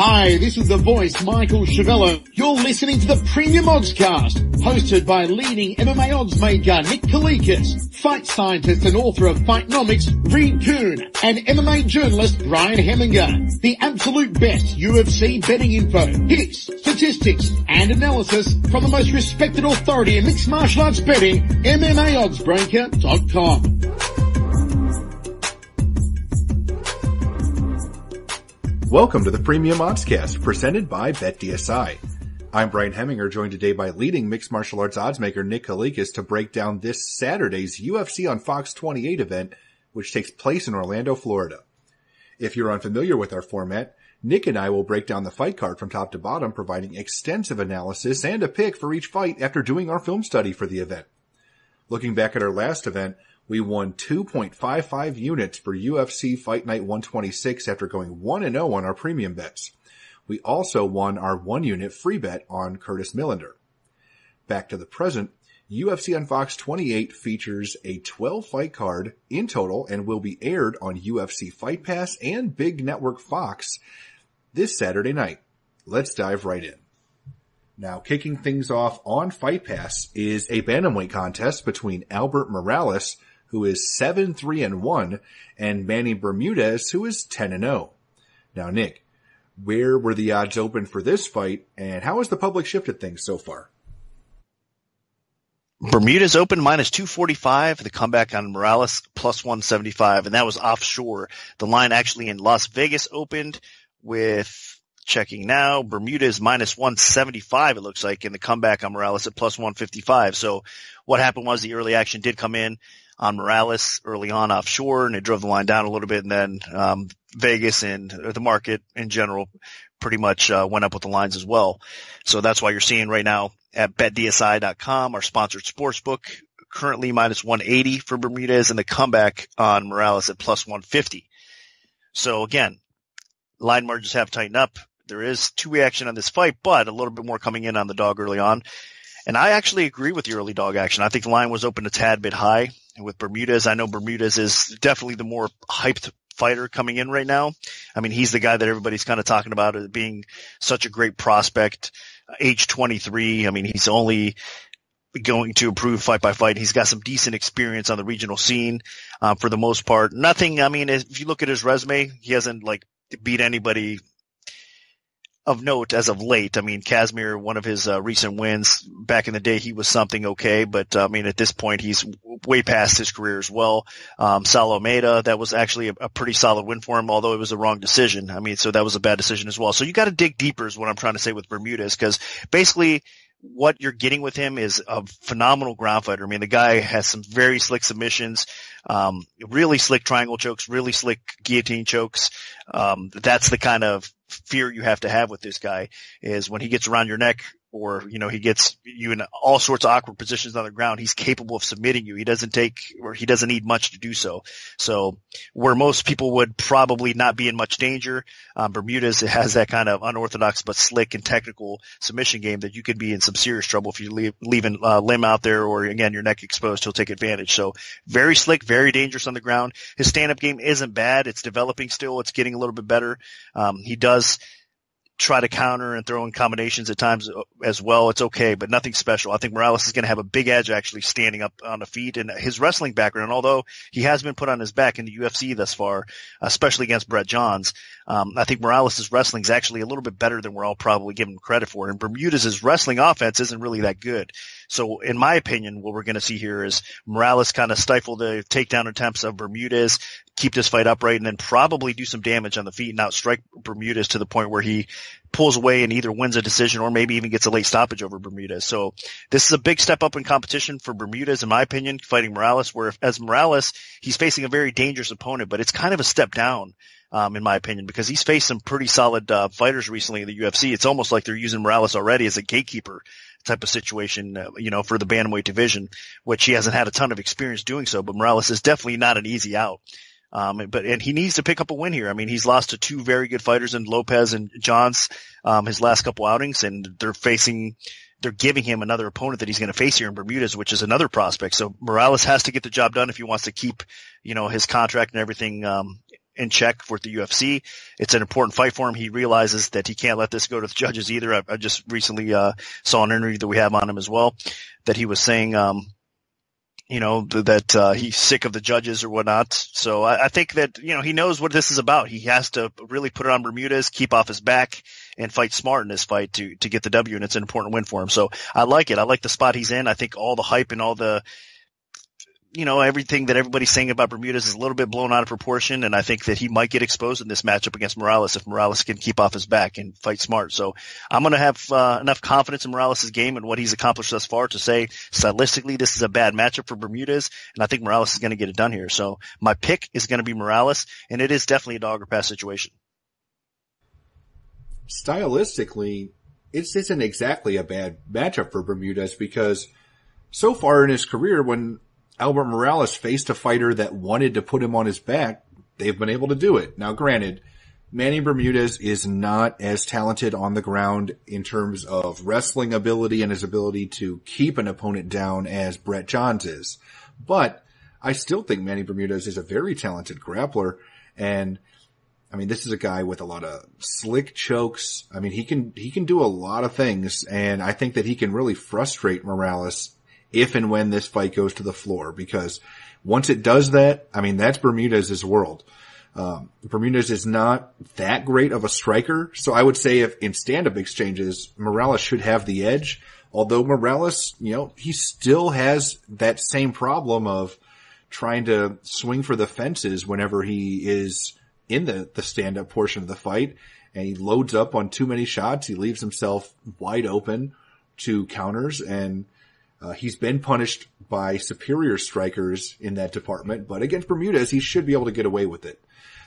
Hi, this is the voice, Michael Chavello. You're listening to the Premium Oddscast, hosted by leading MMA odds maker Nick Kalikas, fight scientist and author of Fightnomics Reed Kuhn, and MMA journalist Brian Hemminger. The absolute best UFC betting info, hits, statistics, and analysis from the most respected authority in mixed martial arts betting, MMAOddsBreaker.com. Welcome to the Premium Oddscast, presented by BetDSI. I'm Brian Hemminger, joined today by leading mixed martial arts oddsmaker Nick Kalikas to break down this Saturday's UFC on Fox 28 event, which takes place in Orlando, Florida. If you're unfamiliar with our format, Nick and I will break down the fight card from top to bottom, providing extensive analysis and a pick for each fight after doing our film study for the event. Looking back at our last event, we won 2.55 units for UFC Fight Night 126 after going 1-0 on our premium bets. We also won our 1 unit free bet on Curtis Millender. Back to the present, UFC on Fox 28 features a 12 fight card in total and will be aired on UFC Fight Pass and Big Network Fox this Saturday night. Let's dive right in. Now, kicking things off on Fight Pass is a bantamweight contest between Albert Morales, who is 7-3-1, and Manny Bermudez, who is 10-0. Now, Nick, where were the odds open for this fight, and how has the public shifted things so far? Bermudez opened minus 245, the comeback on Morales plus 175, and that was offshore. The line actually in Las Vegas opened with, checking now, Bermudez minus 175, it looks like, in the comeback on Morales at plus 155. So what happened was the early action did come in on Morales early on offshore, and it drove the line down a little bit, and then Vegas and the market in general pretty much went up with the lines as well. So that's why you're seeing right now at BetDSI.com, our sponsored sportsbook, currently minus 180 for Bermudez, and the comeback on Morales at plus 150. So again, line margins have tightened up. There is two-way action on this fight, but a little bit more coming in on the dog early on. And I actually agree with the early dog action. I think the line was open a tad bit high. And with Bermudez, I know Bermudez is definitely the more hyped fighter coming in right now. I mean, he's the guy that everybody's kind of talking about as being such a great prospect, age 23. I mean, he's only going to improve fight by fight. He's got some decent experience on the regional scene for the most part. Nothing, I mean, if you look at his resume, he hasn't like beat anybody of note as of late. I mean, Casimir, one of his recent wins back in the day, he was something okay, but I mean, at this point, he's way past his career as well. Sal Almeida, that was actually a pretty solid win for him, although it was a wrong decision. I mean, so that was a bad decision as well. So you got to dig deeper is what I'm trying to say with Bermudez, because basically what you're getting with him is a phenomenal ground fighter. I mean, the guy has some very slick submissions, really slick triangle chokes, really slick guillotine chokes. That's the kind of fear you have to have with this guy, is when he gets around your neck, or, you know, he gets you in all sorts of awkward positions on the ground, he's capable of submitting you. He doesn't need much to do so. So where most people would probably not be in much danger, Bermudez has that kind of unorthodox but slick and technical submission game that you could be in some serious trouble if you're leaving limb out there, or again, your neck exposed. He'll take advantage. So very slick, very dangerous on the ground. His stand-up game isn't bad. It's developing still. It's getting a little bit better. He does try to counter and throw in combinations at times as well. It's okay, but nothing special. I think Morales is going to have a big edge actually standing up on the feet, and his wrestling background, although he has been put on his back in the UFC thus far, especially against Brett Johns, I think Morales' wrestling is actually a little bit better than we're all probably giving him credit for. And Bermudez' wrestling offense isn't really that good. So in my opinion, what we're going to see here is Morales kind of stifle the takedown attempts of Bermudez, keep this fight upright, and then probably do some damage on the feet and outstrike Bermudez to the point where he pulls away and either wins a decision or maybe even gets a late stoppage over Bermudez. So this is a big step up in competition for Bermudez, in my opinion, fighting Morales, where as Morales, he's facing a very dangerous opponent, but it's kind of a step down, in my opinion, because he's faced some pretty solid fighters recently in the UFC. It's almost like they're using Morales already as a gatekeeper type of situation, for the bantamweight division, which he hasn't had a ton of experience doing so, but Morales is definitely not an easy out. And he needs to pick up a win here. I mean, he's lost to two very good fighters in Lopez and Johns, his last couple outings, and they're giving him another opponent that he's going to face here in Bermudez, which is another prospect. So Morales has to get the job done if he wants to keep, his contract and everything, in check for the UFC. It's an important fight for him. He realizes that he can't let this go to the judges either. I just recently saw an interview that we have on him as well, that he was saying that he's sick of the judges or whatnot. So I think that, he knows what this is about. He has to really put it on Bermudez, keep off his back, and fight smart in this fight to get the W, and it's an important win for him. So I like it. I like the spot he's in. I think all the hype and all the, everything that everybody's saying about Bermudez is a little bit blown out of proportion, and I think that he might get exposed in this matchup against Morales if Morales can keep off his back and fight smart. So I'm going to have enough confidence in Morales' game and what he's accomplished thus far to say stylistically this is a bad matchup for Bermudez, and I think Morales is going to get it done here. So my pick is going to be Morales, and it is definitely a dog or pass situation. Stylistically, it isn't exactly a bad matchup for Bermudez because so far in his career, when Albert Morales faced a fighter that wanted to put him on his back, they've been able to do it. Now, granted, Manny Bermudez is not as talented on the ground in terms of wrestling ability and his ability to keep an opponent down as Brett Johns is. But I still think Manny Bermudez is a very talented grappler. And this is a guy with a lot of slick chokes. He can do a lot of things. And I think that he can really frustrate Morales if and when this fight goes to the floor, because once it does that, that's Bermudez's world. Bermudez is not that great of a striker, so I would say if in stand-up exchanges, Morales should have the edge, although Morales, he still has that same problem of trying to swing for the fences whenever he is in the stand-up portion of the fight, and he loads up on too many shots, he leaves himself wide open to counters, and he's been punished by superior strikers in that department, but against Bermudez, he should be able to get away with it.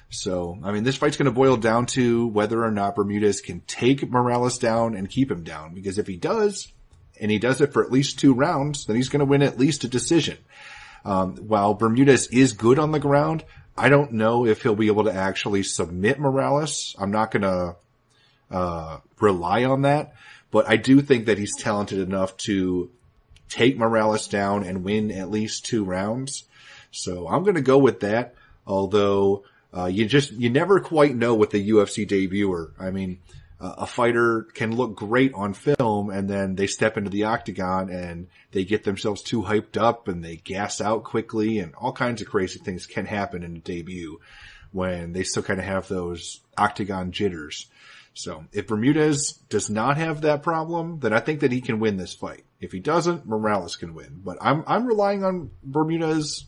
So, this fight's going to boil down to whether or not Bermudez can take Morales down and keep him down, because if he does, and he does it for at least 2 rounds, then he's going to win at least a decision. While Bermudez is good on the ground, I don't know if he'll be able to actually submit Morales. I'm not going to rely on that, but I do think that he's talented enough to take Morales down and win at least 2 rounds. So I'm going to go with that. Although, you never quite know with the UFC debuter. A fighter can look great on film and then they step into the octagon and they get themselves too hyped up and they gas out quickly, and all kinds of crazy things can happen in a debut when they still kind of have those octagon jitters. So if Bermudez does not have that problem, then I think that he can win this fight. If he doesn't, Morales can win. But I'm relying on Bermudez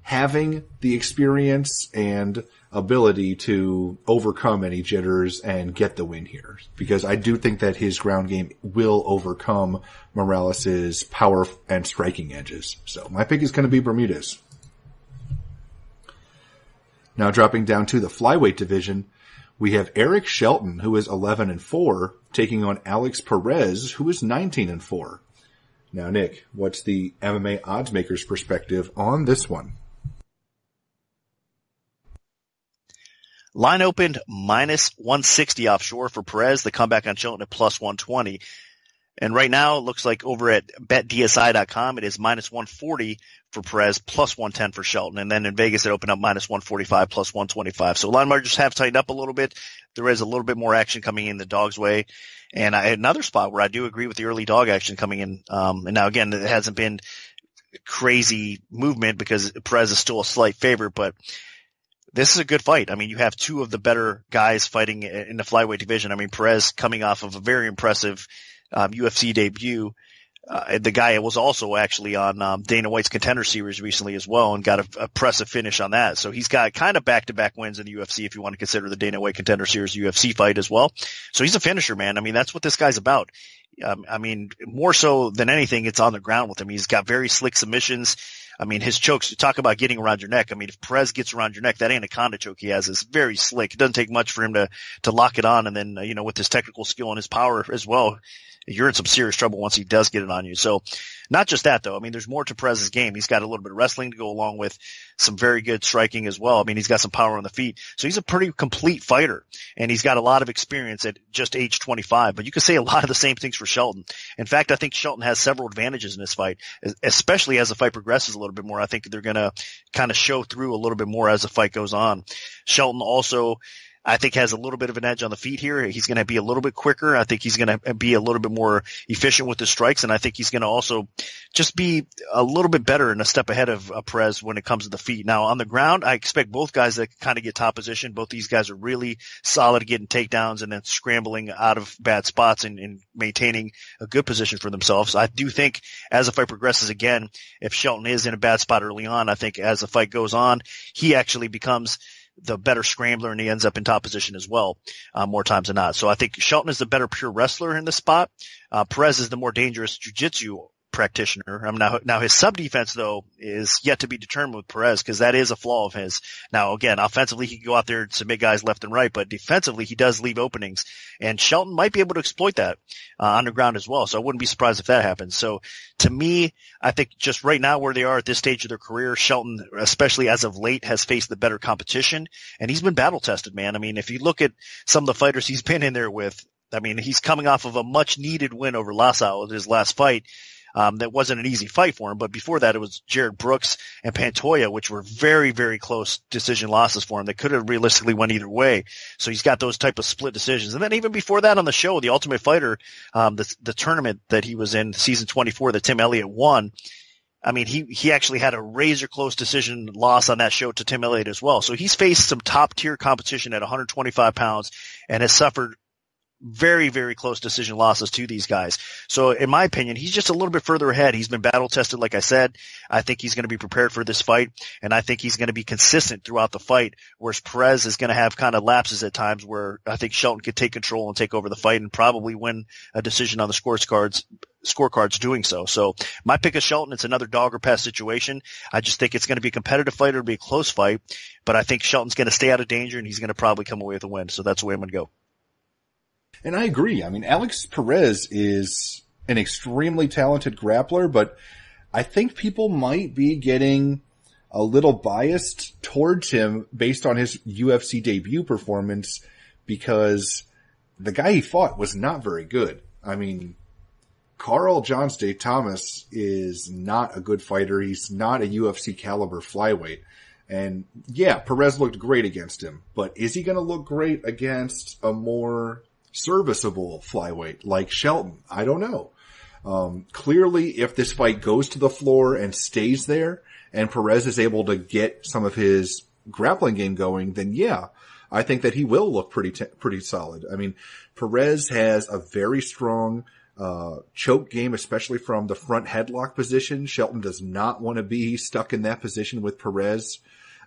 having the experience and ability to overcome any jitters and get the win here, because I do think that his ground game will overcome Morales' power and striking edges. So my pick is going to be Bermudez. Now dropping down to the flyweight division, we have Eric Shelton, who is 11-4, taking on Alex Perez, who is 19-4. Now, Nick, what's the MMA oddsmaker's perspective on this one? Line opened minus 160 offshore for Perez. The comeback on Shelton at plus 120. And right now, it looks like over at betdsi.com, it is minus 140 for Perez, plus 110 for Shelton. And then in Vegas, it opened up minus 145, plus 125. So line margins have tightened up a little bit. There is a little bit more action coming in the dog's way. And I had another spot where I do agree with the early dog action coming in. And now again, it hasn't been crazy movement because Perez is still a slight favorite, but this is a good fight. You have 2 of the better guys fighting in the flyweight division. Perez coming off of a very impressive UFC debut. The guy was also actually on Dana White's Contender Series recently as well and got a impressive finish on that. So he's got kind of back-to-back wins in the UFC if you want to consider the Dana White Contender Series UFC fight as well. So he's a finisher, man. That's what this guy's about. More so than anything, it's on the ground with him. He's got very slick submissions. His chokes, you talk about getting around your neck. If Perez gets around your neck, that anaconda choke he has is very slick. It doesn't take much for him to lock it on. And then, with his technical skill and his power as well, you're in some serious trouble once he does get it on you. So not just that though. There's more to Perez's game. He's got a little bit of wrestling to go along with some very good striking as well. He's got some power on the feet. So he's a pretty complete fighter and he's got a lot of experience at just age 25, but you could say a lot of the same things for Shelton. In fact, I think Shelton has several advantages in this fight, especially as the fight progresses a little little bit more. I think they're going to kind of show through a little bit more as the fight goes on. Shelton also, I think, has a little bit of an edge on the feet here. He's going to be a little bit quicker. I think he's going to be a little bit more efficient with his strikes, and I think he's going to also just be a little bit better and a step ahead of Perez when it comes to the feet. Now, on the ground, I expect both guys to kind of get top position. Both these guys are really solid at getting takedowns and then scrambling out of bad spots and maintaining a good position for themselves. I do think as the fight progresses, again, if Shelton is in a bad spot early on, I think as the fight goes on, he actually becomes the better scrambler, and he ends up in top position as well, more times than not. So I think Shelton is the better pure wrestler in this spot. Perez is the more dangerous jiu-jitsu practitioner. Now his sub defense though is yet to be determined with Perez, because that is a flaw of his. Now again, offensively he can go out there and submit guys left and right, but defensively he does leave openings, and Shelton might be able to exploit that on the ground as well. So I wouldn't be surprised if that happens. So to me, I think just right now where they are at this stage of their career, Shelton, especially as of late, has faced the better competition, and he's been battle tested, man. I mean, if you look at some of the fighters he's been in there with, I mean, he's coming off of a much needed win over Lassau with his last fight. That wasn't an easy fight for him, but before that it was Jared Brooks and Pantoja, which were very, very close decision losses for him. They could have realistically went either way. So he's got those type of split decisions. And then even before that on the show, the Ultimate Fighter, the tournament that he was in, season 24 that Tim Elliott won, I mean, he actually had a razor close decision loss on that show to Tim Elliott as well. So he's faced some top tier competition at 125 pounds and has suffered very, very close decision losses to these guys. So in my opinion, he's just a little bit further ahead. He's been battle tested, like I said. I think he's going to be prepared for this fight, and I think he's going to be consistent throughout the fight, whereas Perez is going to have kind of lapses at times where I think Shelton could take control and take over the fight and probably win a decision on the scorecards doing so. So my pick is Shelton. It's another dog or pass situation. I just think it's going to be a competitive fight. It'll be a close fight, but I think Shelton's going to stay out of danger and he's going to probably come away with a win. So that's the way I'm going to go. And I agree. I mean, Alex Perez is an extremely talented grappler, but I think people might be getting a little biased towards him based on his UFC debut performance, because the guy he fought was not very good. I mean, Carl Johns Day Thomas is not a good fighter. He's not a UFC caliber flyweight. And yeah, Perez looked great against him, but is he going to look great against a more serviceable flyweight like Shelton? I don't know. Clearly, if this fight goes to the floor and stays there and Perez is able to get some of his grappling game going, then yeah, I think that he will look pretty solid. I mean, Perez has a very strong choke game, especially from the front headlock position. Shelton does not want to be stuck in that position with Perez.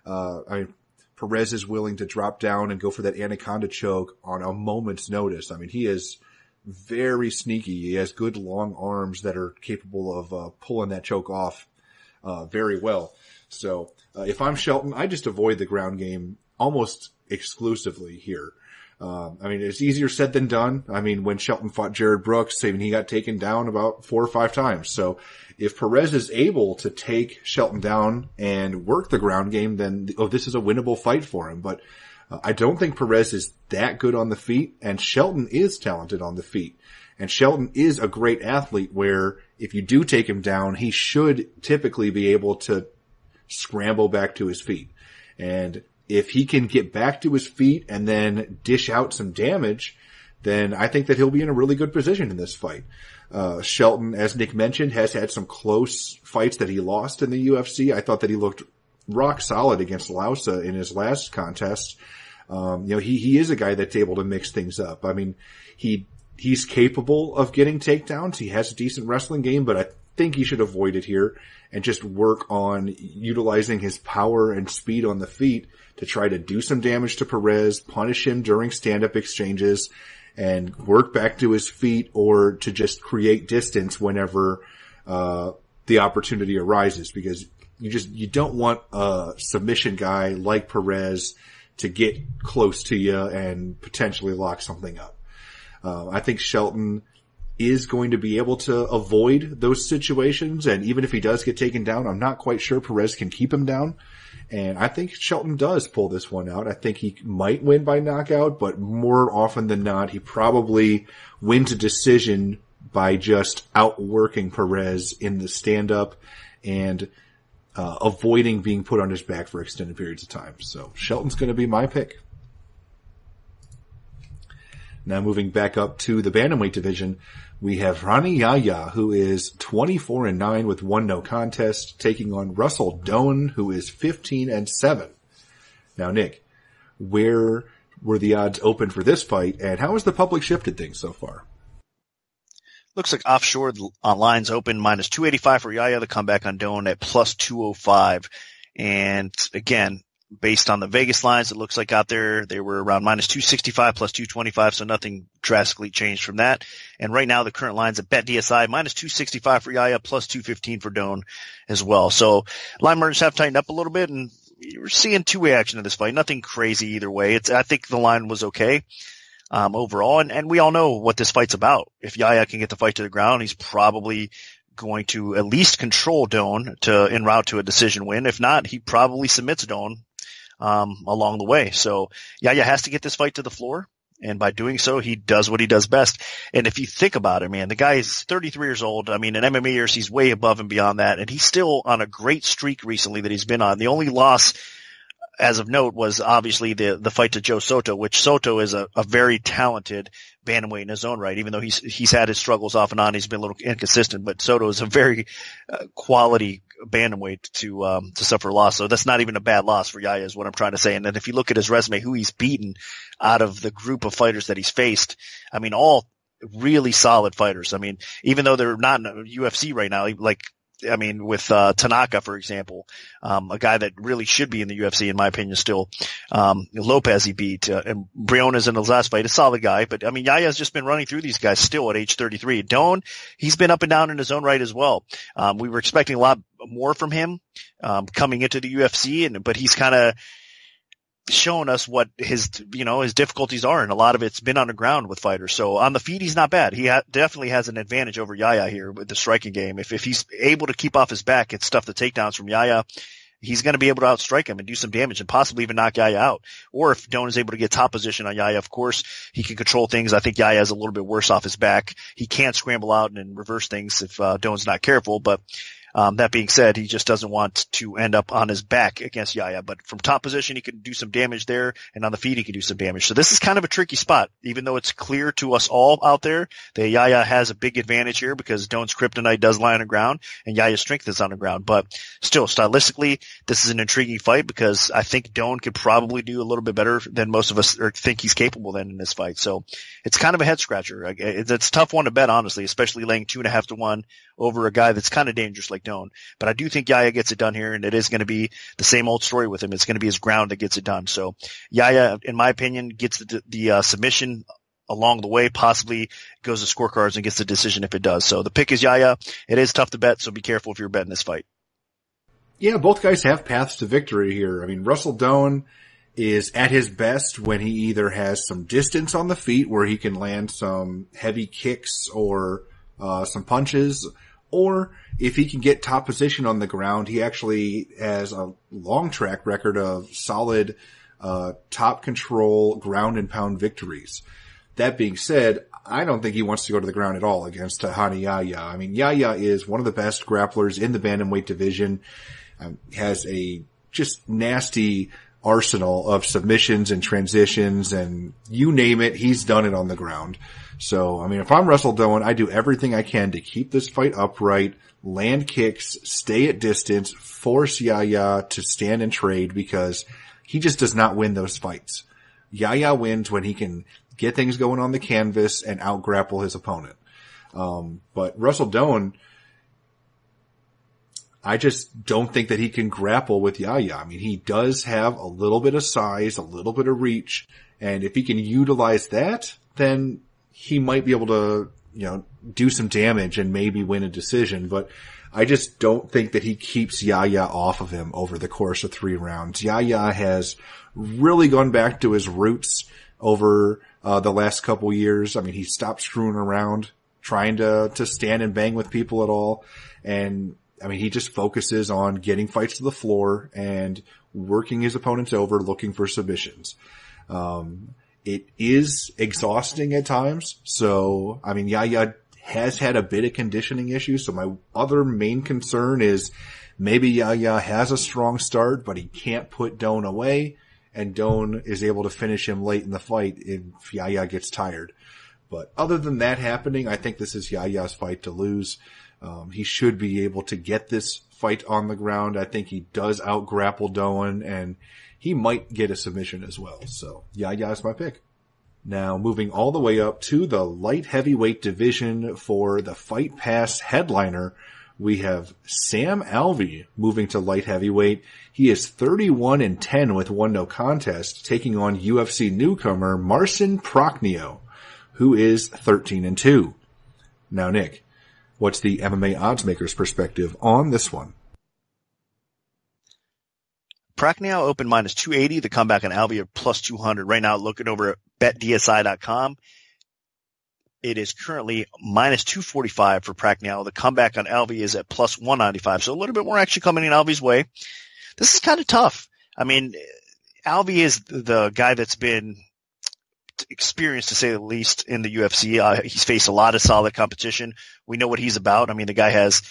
Perez is willing to drop down and go for that anaconda choke on a moment's notice. I mean, he is very sneaky. He has good long arms that are capable of pulling that choke off very well. So if I'm Shelton, I just avoid the ground game almost exclusively here. I mean, it's easier said than done. I mean, when Shelton fought Jared Brooks, I mean, he got taken down about 4 or 5 times. So if Perez is able to take Shelton down and work the ground game, then this is a winnable fight for him. But I don't think Perez is that good on the feet, and Shelton is talented on the feet. And Shelton is a great athlete where if you do take him down, he should typically be able to scramble back to his feet. And if he can get back to his feet and then dish out some damage, then I think that he'll be in a really good position in this fight. Shelton, as Nick mentioned, has had some close fights that he lost in the UFC. I thought that he looked rock solid against Lausa in his last contest. He is a guy that's able to mix things up. I mean, he's capable of getting takedowns. He has a decent wrestling game, but I think he should avoid it here and just work on utilizing his power and speed on the feet to try to do some damage to Perez, punish him during stand-up exchanges, and work back to his feet, or to just create distance whenever the opportunity arises, because you don't want a submission guy like Perez to get close to you and potentially lock something up. I think Shelton is going to be able to avoid those situations, and even if he does get taken down, I'm not quite sure Perez can keep him down. And I think Shelton does pull this one out. I think he might win by knockout, but more often than not, he probably wins a decision by just outworking Perez in the stand-up. And avoiding being put on his back for extended periods of time. So Shelton's going to be my pick. Now moving back up to the bantamweight division, we have Rani Yahya, who is 24-9 with 1 no contest, taking on Russell Doan, who is 15-7. Now, Nick, where were the odds open for this fight, and how has the public shifted things so far? Looks like offshore lines open minus 285 for Yahya, the comeback on Doan at plus 205. And again, based on the Vegas lines, it looks like out there they were around minus 265 plus 225, so nothing drastically changed from that. And right now the current lines at BetDSI minus 265 for Yahya plus 215 for Doan as well. So line margins have tightened up a little bit, and you're seeing two-way action in this fight. Nothing crazy either way. I think the line was okay overall, and we all know what this fight's about. If Yahya can get the fight to the ground, he's probably going to at least control Doan en route to a decision win. If not, he probably submits Doan along the way. So Yahya has to get this fight to the floor, and by doing so, he does what he does best. And if you think about it, man, the guy is 33 years old. I mean, in MMA years, he's way above and beyond that, and he's still on a great streak recently that he's been on. The only loss as of note was obviously the fight to Joe Soto, which Soto is a very talented bantamweight in his own right. Even though he's had his struggles off and on, he's been a little inconsistent, but Soto is a very quality bantamweight to suffer a loss. So that's not even a bad loss for Yahya is what I'm trying to say. And then if you look at his resume, who he's beaten out of the group of fighters that he's faced, I mean, all really solid fighters. I mean, even though they're not in UFC right now, with Tanaka, for example, a guy that really should be in the UFC, in my opinion, still. Lopez he beat, and Briones in his last fight, a solid guy. But, I mean, Yaya's just been running through these guys still at age 33. Doan, he's been up and down in his own right as well. We were expecting a lot more from him, coming into the UFC, but he's kind of shown us what his difficulties are, and a lot of it's been on the ground with fighters. So on the feet, he's not bad. He definitely has an advantage over Yahya here with the striking game. If he's able to keep off his back and stuff the takedowns from Yahya, he's going to be able to outstrike him and do some damage and possibly even knock Yahya out. Or if Doan is able to get top position on Yahya, of course, he can control things. I think Yahya is a little bit worse off his back. He can scramble out and reverse things if Doan's not careful, but that being said, he just doesn't want to end up on his back against Yahya. But from top position, he can do some damage there, and on the feet, he can do some damage. So this is kind of a tricky spot, even though it's clear to us all out there that Yahya has a big advantage here because Doan's kryptonite does lie on the ground, and Yahya's strength is on the ground. But still, stylistically, this is an intriguing fight because I think Doan could probably do a little bit better than most of us think he's capable in this fight. So it's kind of a head-scratcher. It's a tough one to bet, honestly, especially laying 2.5 to 1 over a guy that's kind of dangerous like Doan. But I do think Yahya gets it done here, and it is going to be the same old story with him. It's going to be his ground that gets it done. So Yahya, in my opinion, gets the submission along the way, possibly goes to scorecards and gets the decision if it does. So the pick is Yahya. It is tough to bet, so be careful if you're betting this fight. Yeah, both guys have paths to victory here. I mean, Russell Doan is at his best when he either has some distance on the feet where he can land some heavy kicks or some punches, or if he can get top position on the ground. He actually has a long track record of solid top control ground and pound victories. That being said, I don't think he wants to go to the ground at all against Hani Yahya. I mean, Yahya is one of the best grapplers in the bantamweight division. Has a just nasty arsenal of submissions and transitions, and you name it, he's done it on the ground. So, I mean, if I'm Russell Doan, I do everything I can to keep this fight upright, land kicks, stay at distance, force Yahya to stand and trade, because he just does not win those fights. Yahya wins when he can get things going on the canvas and out-grapple his opponent. But Russell Doan, I just don't think that he can grapple with Yahya. I mean, he does have a little bit of size, a little bit of reach, and if he can utilize that, then he might be able to, do some damage and maybe win a decision. But I just don't think that he keeps Yahya off of him over the course of 3 rounds. Yahya has really gone back to his roots over the last couple years. I mean, he stopped screwing around, trying to stand and bang with people at all. And I mean, he just focuses on getting fights to the floor and working his opponents over, looking for submissions. It is exhausting at times. So, I mean, Yahya has had a bit of conditioning issues. So my other main concern is maybe Yahya has a strong start, but he can't put Doan away, and Doan is able to finish him late in the fight if Yahya gets tired. But other than that happening, I think this is Yahya's fight to lose. He should be able to get this fight on the ground. I think he does out-grapple Doan, and he might get a submission as well. So Yahya is my pick. Now moving all the way up to the light heavyweight division for the Fight Pass headliner, we have Sam Alvey moving to light heavyweight. He is 31-10 with 1 no contest, taking on UFC newcomer Marcin Prachnio, who is 13-2. Now, Nick, what's the MMA oddsmaker's perspective on this one? Prachnio open minus 280. The comeback on Alvey are plus 200. Right now, looking over at betdsi.com, it is currently minus 245 for Prachnio. The comeback on Alvey is at plus 195. So a little bit more action coming in Alvey's way. This is kind of tough. I mean, Alvey is the guy that's been experienced, to say the least, in the UFC. He's faced a lot of solid competition. We know what he's about. I mean, the guy has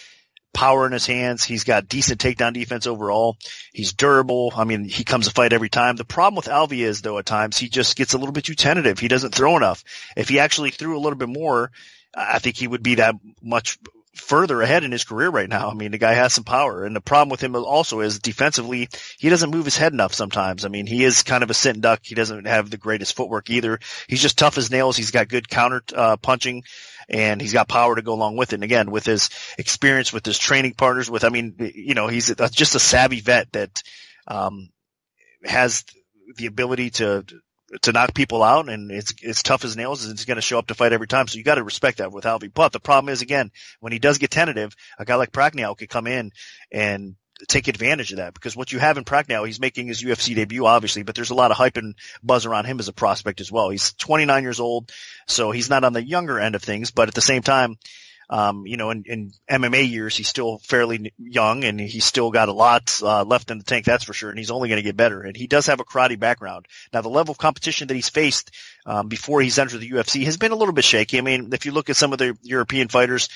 power in his hands. He's got decent takedown defense overall. He's durable. I mean, he comes to fight every time. The problem with Alvey is, though, at times he just gets a little bit too tentative. He doesn't throw enough. If he actually threw a little bit more, I think he would be that much further ahead in his career right now. I mean, the guy has some power. And the problem with him also is defensively, he doesn't move his head enough sometimes. I mean, he is kind of a sit and duck. He doesn't have the greatest footwork either. He's just tough as nails. He's got good counter punching, and he's got power to go along with it. And again, with his experience, with his training partners, he's just a savvy vet that has the ability to knock people out, and it's tough as nails, and it's going to show up to fight every time. So you got to respect that with Alvey. But the problem is, again, when he does get tentative, a guy like Prachnio could come in and take advantage of that, because what you have in Prachnio, he's making his UFC debut, obviously, but there's a lot of hype and buzz around him as a prospect as well. He's 29 years old, so he's not on the younger end of things, but at the same time, in MMA years, he's still fairly young, and he's still got a lot left in the tank, that's for sure, and he's only going to get better. And he does have a karate background. Now, the level of competition that he's faced before he's entered the UFC has been a little bit shaky. I mean, if you look at some of the European fighters,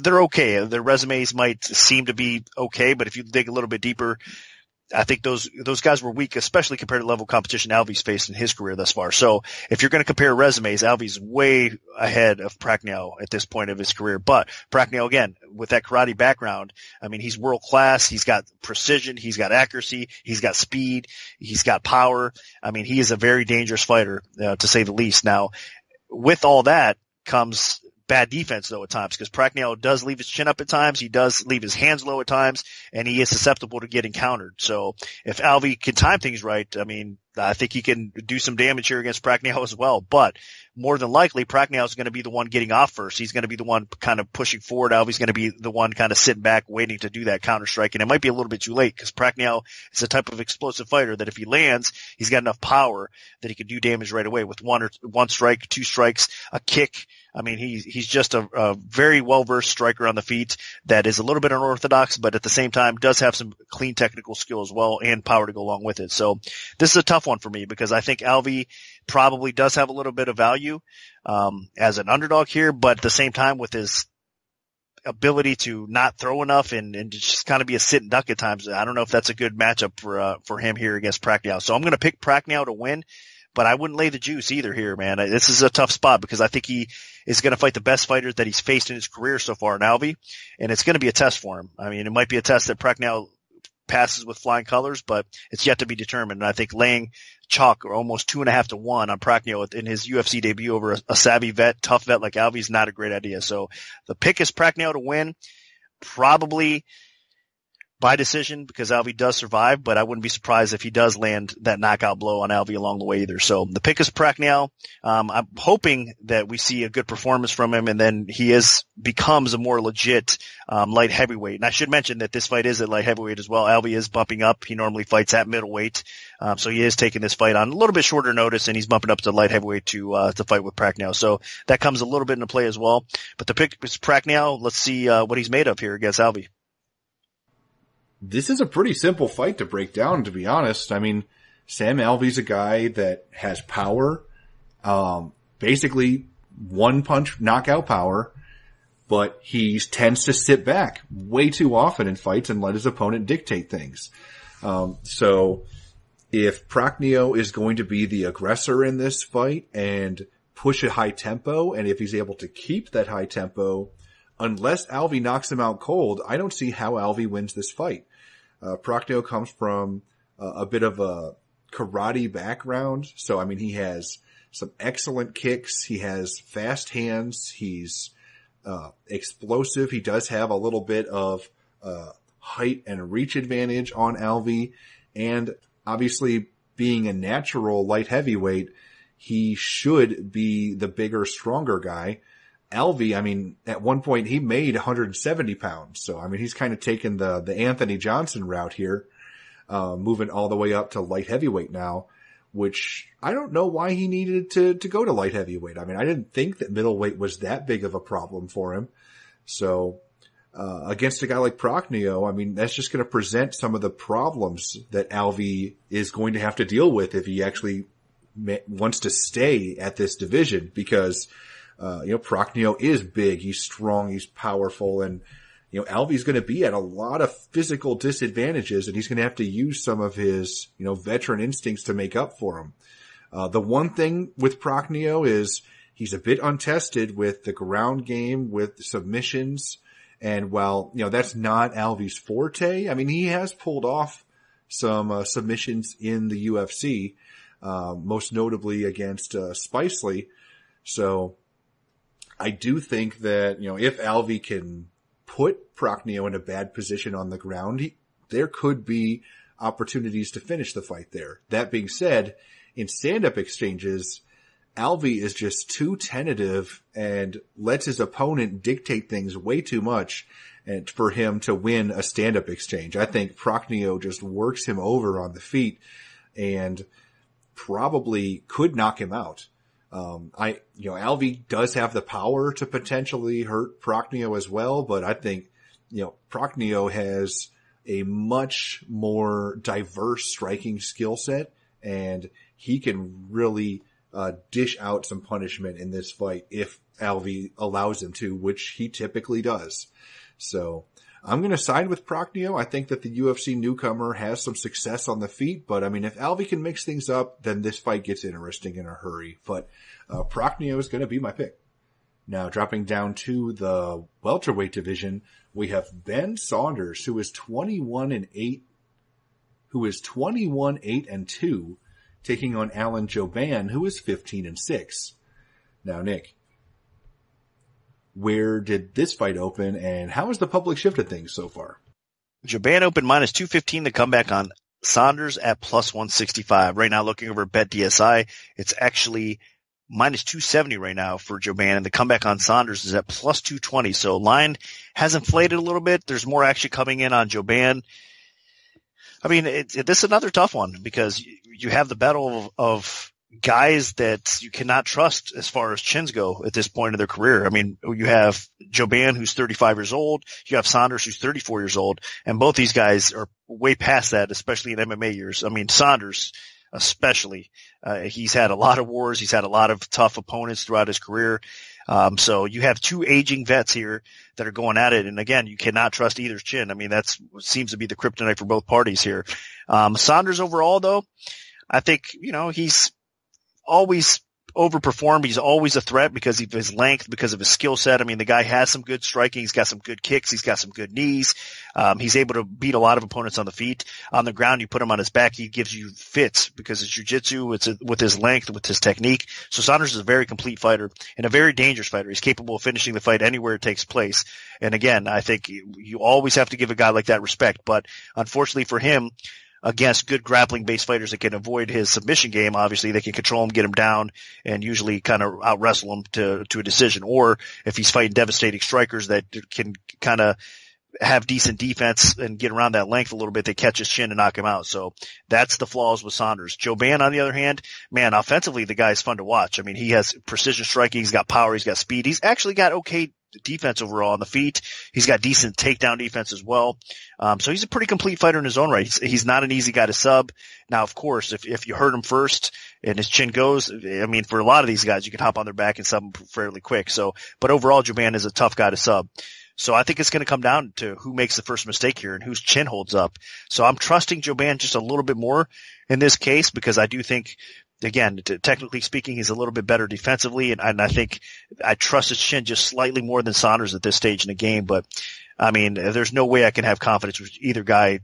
they're okay. Their resumes might seem to be okay, but if you dig a little bit deeper, I think those guys were weak, especially compared to the level of competition Alvey's faced in his career thus far. So if you're going to compare resumes, Alvey's way ahead of Prachnio at this point of his career. But Prachnio, again, with that karate background, I mean, he's world class. He's got precision. He's got accuracy. He's got speed. He's got power. I mean, he is a very dangerous fighter, to say the least. Now, with all that comes bad defense, though, at times, because Prachnio does leave his chin up at times. He does leave his hands low at times, and he is susceptible to getting countered. So if Alvey can time things right, I mean, I think he can do some damage here against Prachnio as well. But more than likely, Prachnio is going to be the one getting off first. He's going to be the one kind of pushing forward. Alvey's going to be the one kind of sitting back, waiting to do that counter strike. And it might be a little bit too late, because Prachnio is the type of explosive fighter that if he lands, he's got enough power that he can do damage right away with one strike, 2 strikes, a kick. I mean, he's just a very well-versed striker on the feet that is a little bit unorthodox, but at the same time does have some clean technical skill as well and power to go along with it. So this is a tough one for me, because I think Alvey probably does have a little bit of value as an underdog here, but at the same time, with his ability to not throw enough and just kind of be a sit and duck at times, I don't know if that's a good matchup for him here against Prachnio. So I'm going to pick Prachnio to win, but I wouldn't lay the juice either here, man. This is a tough spot, because I think he is going to fight the best fighters that he's faced in his career so far in Alvey, and it's going to be a test for him. I mean, it might be a test that Prachnio passes with flying colors, but it's yet to be determined. And I think laying chalk, or almost 2.5 to 1 on Prachnio in his UFC debut over a savvy vet, tough vet like Alvey is not a great idea. So the pick is Prachnio to win, probably by decision, because Alvey does survive, but I wouldn't be surprised if he does land that knockout blow on Alvey along the way either. So the pick is Prachnio. I'm hoping that we see a good performance from him, and then he becomes a more legit light heavyweight. And I should mention that this fight is at light heavyweight as well. Alvey is bumping up. He normally fights at middleweight, so he is taking this fight on a little bit shorter notice, and he's bumping up to light heavyweight to fight with Prachnio. So that comes a little bit into play as well. But the pick is Prachnio. Let's see what he's made of here against Alvey. This is a pretty simple fight to break down, to be honest. I mean, Sam Alvey's a guy that has power, basically one punch knockout power. but he tends to sit back way too often in fights and let his opponent dictate things. So if Prachnio is going to be the aggressor in this fight and push a high tempo, and if he's able to keep that high tempo, unless Alvey knocks him out cold, I don't see how Alvey wins this fight. Prachnio comes from a bit of a karate background. So, I mean, he has some excellent kicks. He has fast hands. He's explosive. He does have a little bit of height and reach advantage on Alvey. And obviously, being a natural light heavyweight, he should be the bigger, stronger guy. Alvey, I mean, at one point he made 170 pounds. So, I mean, he's kind of taken the Anthony Johnson route here, moving all the way up to light heavyweight now, which I don't know why he needed to go to light heavyweight. I mean, I didn't think that middleweight was that big of a problem for him. So, against a guy like Prachnio, I mean, that's just going to present some of the problems that Alvey is going to have to deal with if he actually wants to stay at this division, because Prachnio is big, he's strong, he's powerful, and, Alvey's going to be at a lot of physical disadvantages, and he's going to have to use some of his, veteran instincts to make up for him. The one thing with Prachnio is he's a bit untested with the ground game, with submissions, and while, that's not Alvey's forte, I mean, he has pulled off some submissions in the UFC, most notably against Spicely. So I do think that, if Alvey can put Prachnio in a bad position on the ground, there could be opportunities to finish the fight there. That being said, in stand-up exchanges, Alvey is just too tentative and lets his opponent dictate things way too much and for him to win a stand-up exchange. I think Prachnio just works him over on the feet and probably could knock him out. Alvey does have the power to potentially hurt Prachnio as well, but I think, Prachnio has a much more diverse striking skill set, and he can really dish out some punishment in this fight if Alvey allows him to, which he typically does. So I'm going to side with Prachnio. I think that the UFC newcomer has some success on the feet, but I mean, if Alvey can mix things up, then this fight gets interesting in a hurry. But Prachnio is going to be my pick. Now, dropping down to the welterweight division, we have Ben Saunders, who is 21-8, 8-2, taking on Alan Jouban, who is 15-6. Now, Nick, where did this fight open, and how has the public shifted things so far? Jouban opened minus 215 to come back on Saunders at plus 165. Right now, looking over Bet DSI, it's actually minus 270 right now for Jouban, and the comeback on Saunders is at plus 220. So line has inflated a little bit. There's more action coming in on Jouban. I mean, this is another tough one because you have the battle of guys that you cannot trust as far as chins go at this point in their career. I mean, you have Jouban, who's 35 years old. You have Saunders, who's 34 years old. And both these guys are way past that, especially in MMA years. I mean, Saunders, especially, he's had a lot of wars. He's had a lot of tough opponents throughout his career. So you have two aging vets here that are going at it. And again, you cannot trust either's chin. I mean, that's seems to be the kryptonite for both parties here. Saunders overall, though, I think, he's always overperformed. He's always a threat because of his length, because of his skill set. I mean, the guy has some good striking. He's got some good kicks. He's got some good knees. He's able to beat a lot of opponents on the feet. On the ground, you put him on his back, he gives you fits because it's jiu-jitsu, it's with his length, with his technique. So Saunders is a very complete fighter and a very dangerous fighter. He's capable of finishing the fight anywhere it takes place. And again, I think you always have to give a guy like that respect. But unfortunately for him, against good grappling-based fighters that can avoid his submission game, obviously they can control him, get him down, and usually kind of out-wrestle him to a decision. Or if he's fighting devastating strikers that can kind of have decent defense and get around that length a little bit, they catch his chin and knock him out. So that's the flaws with Saunders. Jouban, on the other hand, offensively, the guy's fun to watch. I mean, he has precision striking, he's got power, he's got speed. He's actually got okay defense overall on the feet. He's got decent takedown defense as well. So he's a pretty complete fighter in his own right. He's not an easy guy to sub. Now, of course, if you hurt him first and his chin goes, I mean, for a lot of these guys, you can hop on their back and sub them fairly quick. So, but overall, Jouban is a tough guy to sub. So I think it's going to come down to who makes the first mistake here and whose chin holds up. So I'm trusting Jouban just a little bit more in this case because I do think, again, technically speaking, he's a little bit better defensively, and I think I trust his chin just slightly more than Saunders at this stage in the game. But, I mean, there's no way I can have confidence with either guy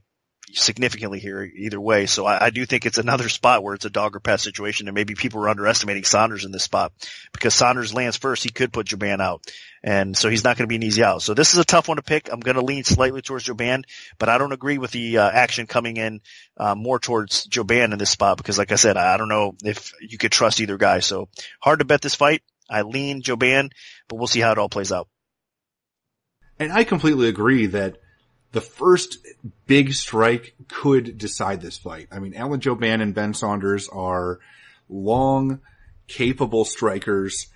significantly here either way. So I do think it's another spot where it's a dog or pass situation, and maybe people are underestimating Saunders in this spot because Saunders lands first. He could put Jouban out, and so he's not going to be an easy out. So this is a tough one to pick. I'm going to lean slightly towards Jouban, but I don't agree with the action coming in more towards Jouban in this spot because, like I said, I don't know if you could trust either guy. So hard to bet this fight. I lean Jouban, but we'll see how it all plays out. And I completely agree that the first big strike could decide this fight. I mean, Alan Jouban and Ben Saunders are long, capable strikers,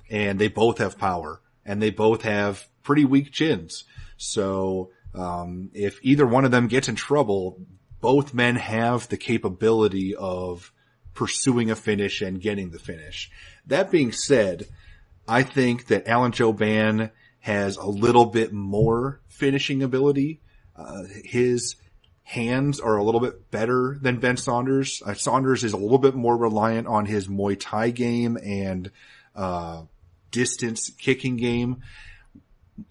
and they both have power, and they both have pretty weak chins. So, if either one of them gets in trouble, both men have the capability of pursuing a finish and getting the finish. That being said, I think that Alan Jouban has a little bit more finishing ability. His hands are a little bit better than Ben Saunders. Saunders is a little bit more reliant on his Muay Thai game and distance kicking game.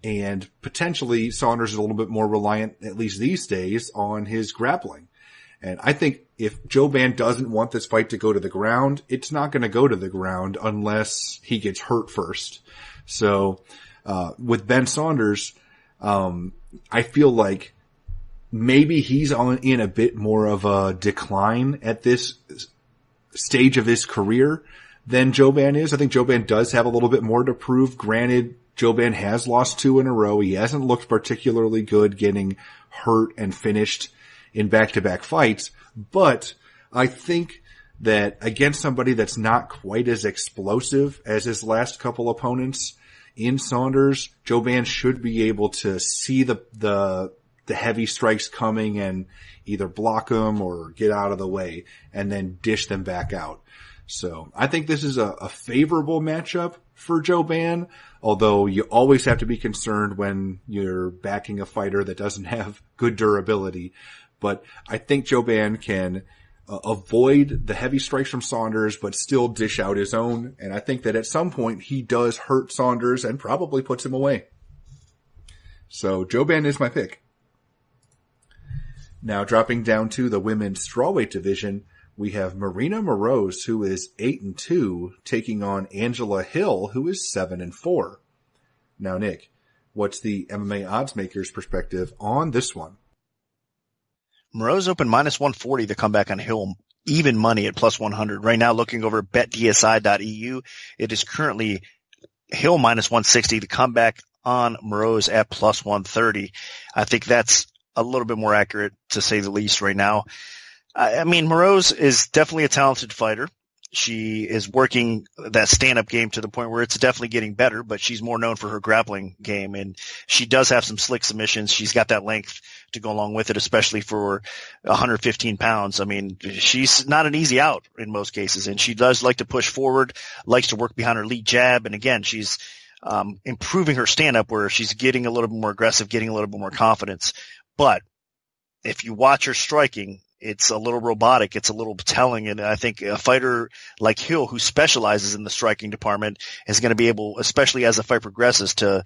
And potentially Saunders is a little bit more reliant, at least these days, on his grappling. And I think if Jouban doesn't want this fight to go to the ground, it's not going to go to the ground unless he gets hurt first. So, with Ben Saunders, I feel like maybe he's in a bit more of a decline at this stage of his career than Jouban is. I think Jouban does have a little bit more to prove. Granted, Jouban has lost 2 in a row. He hasn't looked particularly good getting hurt and finished in back-to-back fights, but I think that against somebody that's not quite as explosive as his last couple opponents in Saunders, Jouban should be able to see the heavy strikes coming and either block them or get out of the way and then dish them back out. So I think this is a favorable matchup for Jouban, although you always have to be concerned when you're backing a fighter that doesn't have good durability. But I think Jouban can avoid the heavy strikes from Saunders, but still dish out his own. And I think that at some point he does hurt Saunders and probably puts him away. So Jouban is my pick. Now dropping down to the women's strawweight division, we have Marina Moroz, who is 8-2, taking on Angela Hill, who is 7-4. Now, Nick, what's the MMA oddsmaker's perspective on this one? Moroz opened -140 the comeback on Hill, even money at +100. Right now, looking over betdsi.eu, it is currently Hill -160, the comeback on Moroz at +130. I think that's a little bit more accurate, to say the least, right now. I mean, Moroz is definitely a talented fighter. She is working that stand-up game to the point where it's definitely getting better, but she's more known for her grappling game, and she does have some slick submissions. She's got that length to go along with it, especially for 115 pounds. I mean, she's not an easy out in most cases, and she does like to push forward, likes to work behind her lead jab, and again, she's improving her stand-up where she's getting a little bit more aggressive, getting a little bit more confidence. But if you watch her striking, it's a little robotic. It's a little telling. And I think a fighter like Hill, who specializes in the striking department, is going to be able, especially as the fight progresses, to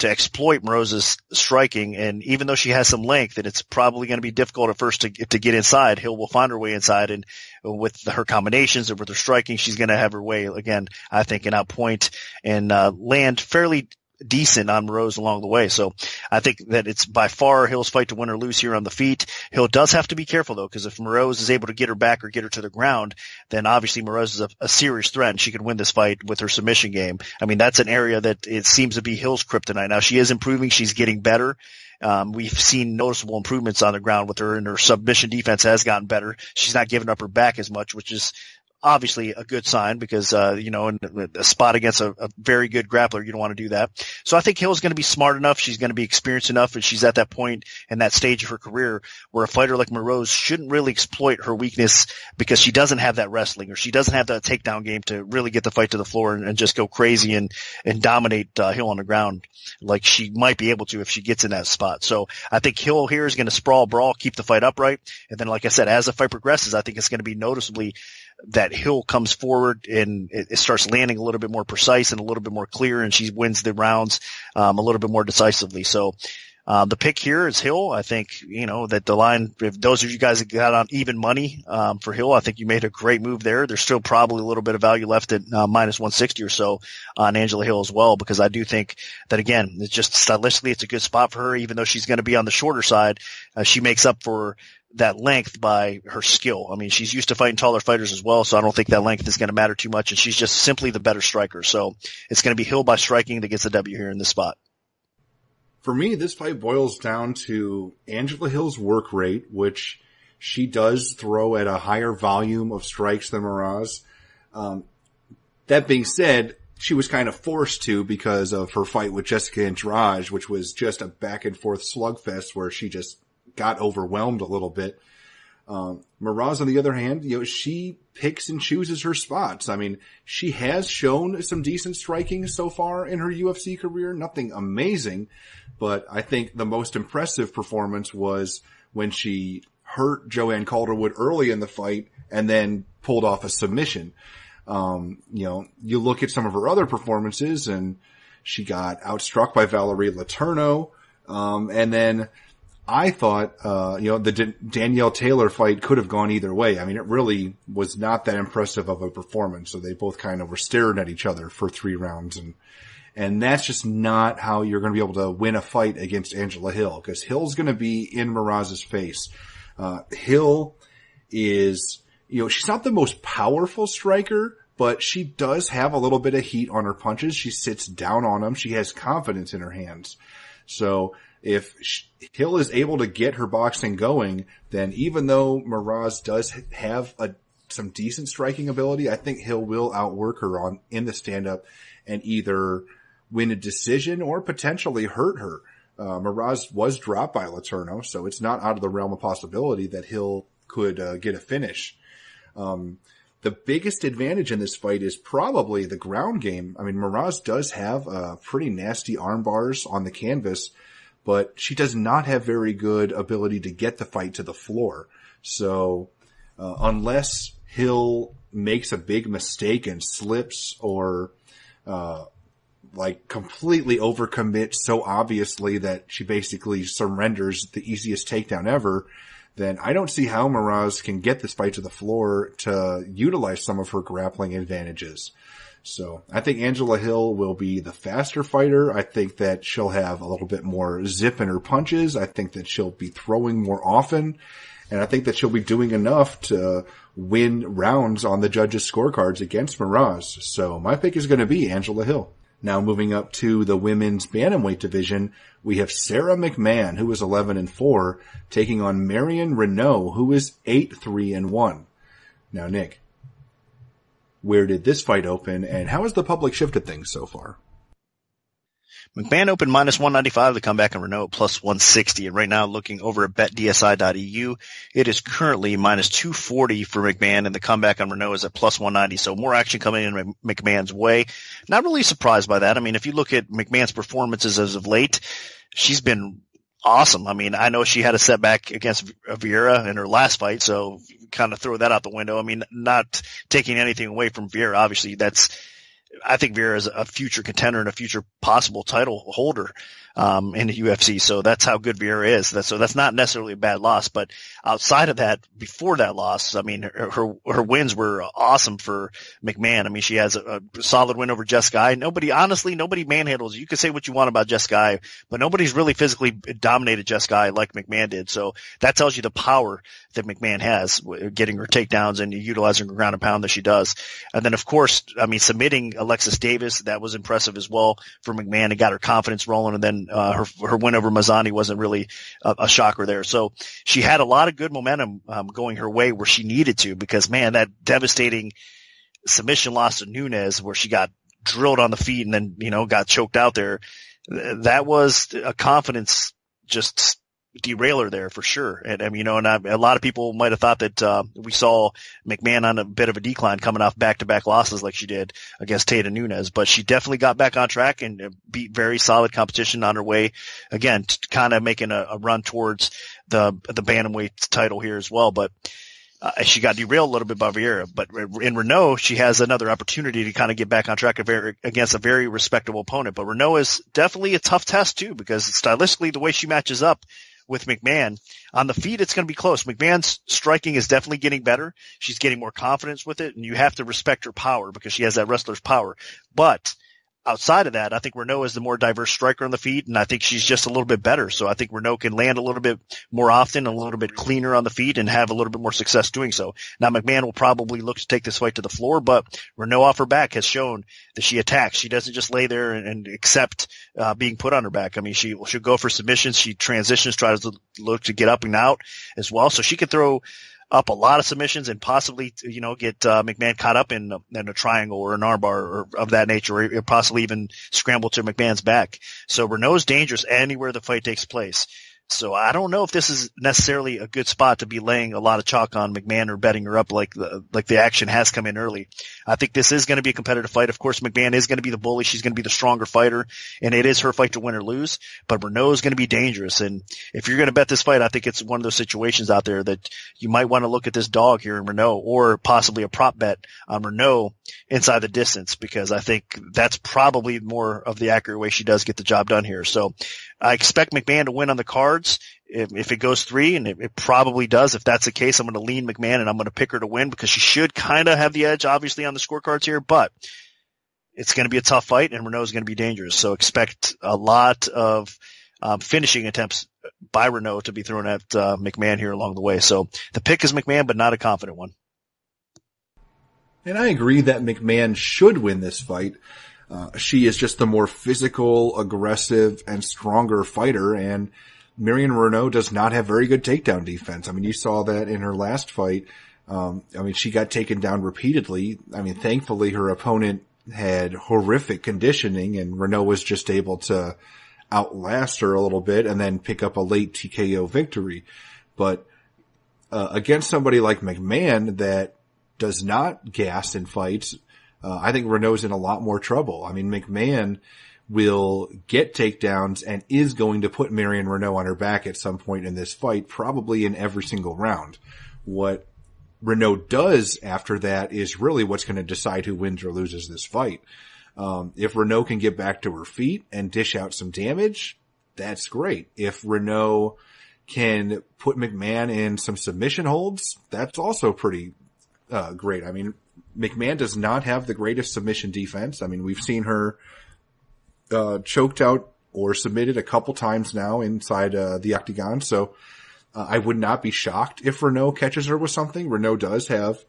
exploit Moroz's striking. And even though she has some length, and it's probably going to be difficult at first to get inside, Hill will find her way inside. And with her combinations and with her striking, she's going to have her way again, I think, and outpoint and land fairly decent on Moroz along the way. So I think that it's by far Hill's fight to win or lose here on the feet. Hill does have to be careful though, because if Moroz is able to get her back or get her to the ground, then obviously Moroz is a serious threat and she could win this fight with her submission game. I mean, that's an area that it seems to be Hill's kryptonite. Now she is improving. She's getting better. We've seen noticeable improvements on the ground with her, and her submission defense has gotten better. She's not giving up her back as much, which is obviously a good sign because, in a spot against a very good grappler, you don't want to do that. So I think Hill's going to be smart enough. She's going to be experienced enough, and she's at that point in that stage of her career where a fighter like Moroz shouldn't really exploit her weakness because she doesn't have that wrestling or she doesn't have that takedown game to really get the fight to the floor and just go crazy and dominate Hill on the ground like she might be able to if she gets in that spot. So I think Hill here is going to sprawl, brawl, keep the fight upright. And then, like I said, as the fight progresses, I think it's going to be noticeably that Hill comes forward and it starts landing a little bit more precise and a little bit more clear, and she wins the rounds a little bit more decisively. So the pick here is Hill. I think, that the line, if those of you guys that got on even money for Hill, I think you made a great move there. There's still probably a little bit of value left at minus 160 or so on Angela Hill as well, because I do think that, again, it's just stylistically, it's a good spot for her, even though she's going to be on the shorter side. She makes up for that length by her skill. I mean, she's used to fighting taller fighters as well, so I don't think that length is going to matter too much, and she's just simply the better striker. So it's going to be Hill by striking that gets the W here in this spot. For me, this fight boils down to Angela Hill's work rate, which she does throw at a higher volume of strikes than Moroz. That being said, she was kind of forced to because of her fight with Jessica Andrade, which was just a back and forth slugfest where she just got overwhelmed a little bit. Moroz, on the other hand, she picks and chooses her spots. I mean, she has shown some decent striking so far in her UFC career. Nothing amazing, but I think the most impressive performance was when she hurt Joanne Calderwood early in the fight and then pulled off a submission. You look at some of her other performances and she got outstruck by Valerie Letourneau. And then I thought, the Danielle Taylor fight could have gone either way. I mean, it really was not that impressive of a performance. So they both kind of were staring at each other for 3 rounds. And that's just not how you're going to be able to win a fight against Angela Hill, because Hill's going to be in Moroz's face. Hill is, she's not the most powerful striker, but she does have a little bit of heat on her punches. She sits down on them. She has confidence in her hands. So if Hill is able to get her boxing going, then even though Moroz does have some decent striking ability, I think Hill will outwork her in the stand-up and either win a decision or potentially hurt her. Moroz was dropped by Letourneau, so it's not out of the realm of possibility that Hill could get a finish. The biggest advantage in this fight is probably the ground game. I mean, Moroz does have pretty nasty arm bars on the canvas, but she does not have very good ability to get the fight to the floor. So unless Hill makes a big mistake and slips or completely overcommits so obviously that she basically surrenders the easiest takedown ever, then I don't see how Moroz can get this fight to the floor to utilize some of her grappling advantages. So I think Angela Hill will be the faster fighter. I think that she'll have a little bit more zip in her punches. I think that she'll be throwing more often. And I think that she'll be doing enough to win rounds on the judges' scorecards against Moroz. So my pick is going to be Angela Hill. Now moving up to the women's bantamweight division, we have Sarah McMahon, who is 11-4, taking on Marion Renault, who is 8-3-1. Now, Nick, where did this fight open, and how has the public shifted things so far? McMahon opened minus 195 to come back in Renault plus 160. And right now, looking over at betdsi.eu, it is currently minus 240 for McMahon, and the comeback on Renault is at plus 190. So more action coming in McMahon's way. Not really surprised by that. I mean, if you look at McMahon's performances as of late, she's been awesome. I mean, I know she had a setback against Vieira in her last fight, so kind of throw that out the window. I mean, not taking anything away from Vieira. Obviously, I think Vieira is a future contender and a future possible title holder in the UFC. So that's how good Vieira is. So that's not necessarily a bad loss. But outside of that, before that loss, I mean, her wins were awesome for McMahon. I mean, she has a solid win over Jess Guy. Nobody manhandles. You can say what you want about Jess Guy, but nobody's really physically dominated Jess Guy like McMahon did. So that tells you the power that McMahon has, getting her takedowns and utilizing her ground and pound that she does. And then, of course, I mean, submitting Alexis Davis. That was impressive as well for McMahon. It got her confidence rolling. And then, her win over Mazzani wasn't really a shocker there. So she had a lot of good momentum, going her way where she needed to, because man, that devastating submission loss to Nunes where she got drilled on the feet and then, got choked out there. That was a confidence just derailer there for sure. And a lot of people might have thought that, we saw McMahon on a bit of a decline coming off back-to-back losses like she did against Taylor Nunes, but she definitely got back on track and beat very solid competition on her way again, kind of making a run towards the bantamweight title here as well. But she got derailed a little bit by Vieira, but in Renault, she has another opportunity to kind of get back on track against a very respectable opponent. But Renault is definitely a tough test too, because stylistically, the way she matches up with McMahon on the feet, it's going to be close. McMahon's striking is definitely getting better. She's getting more confidence with it, and you have to respect her power because she has that wrestler's power. But outside of that, I think Renault is the more diverse striker on the feet, and I think she's just a little bit better. So I think Renault can land a little bit more often, a little bit cleaner on the feet, and have a little bit more success doing so. Now, McMahon will probably look to take this fight to the floor, but Renault off her back has shown that she attacks. She doesn't just lay there and accept being put on her back. I mean, she'll go for submissions. She transitions, tries to look to get up and out as well. So she can throw up a lot of submissions and possibly, get McMahon caught up in a triangle or an armbar or of that nature, or possibly even scramble to McMahon's back. So Renault's dangerous anywhere the fight takes place. So I don't know if this is necessarily a good spot to be laying a lot of chalk on McMahon or betting her up like the action has come in early. I think this is going to be a competitive fight. Of course, McMahon is going to be the bully. She's going to be the stronger fighter, and it is her fight to win or lose. But Renault is going to be dangerous. And if you're going to bet this fight, I think it's one of those situations out there that you might want to look at this dog here in Renault, or possibly a prop bet on Renault inside the distance, because I think that's probably more of the accurate way she does get the job done here. So I expect McMahon to win on the cards if it goes 3, and it probably does. If that's the case, I'm going to lean McMahon, and I'm going to pick her to win because she should kind of have the edge, obviously, on the scorecards here. But it's going to be a tough fight, and Renault is going to be dangerous. So expect a lot of finishing attempts by Renault to be thrown at McMahon here along the way. So the pick is McMahon, but not a confident one. And I agree that McMahon should win this fight. She is just the more physical, aggressive, and stronger fighter, and Marion Renault does not have very good takedown defense. I mean, you saw that in her last fight. She got taken down repeatedly. I mean, thankfully her opponent had horrific conditioning, and Renault was just able to outlast her a little bit and then pick up a late TKO victory. But against somebody like McMahon that does not gas in fights, I think Renault's in a lot more trouble. I mean, McMahon will get takedowns and is going to put Marion Renault on her back at some point in this fight, probably in every single round. What Renault does after that is really what's going to decide who wins or loses this fight. If Renault can get back to her feet and dish out some damage, that's great. If Renault can put McMahon in some submission holds, that's also pretty great. I mean, McMahon does not have the greatest submission defense. I mean, we've seen her choked out or submitted a couple times now inside the octagon. So I would not be shocked if Renault catches her with something. Renault does have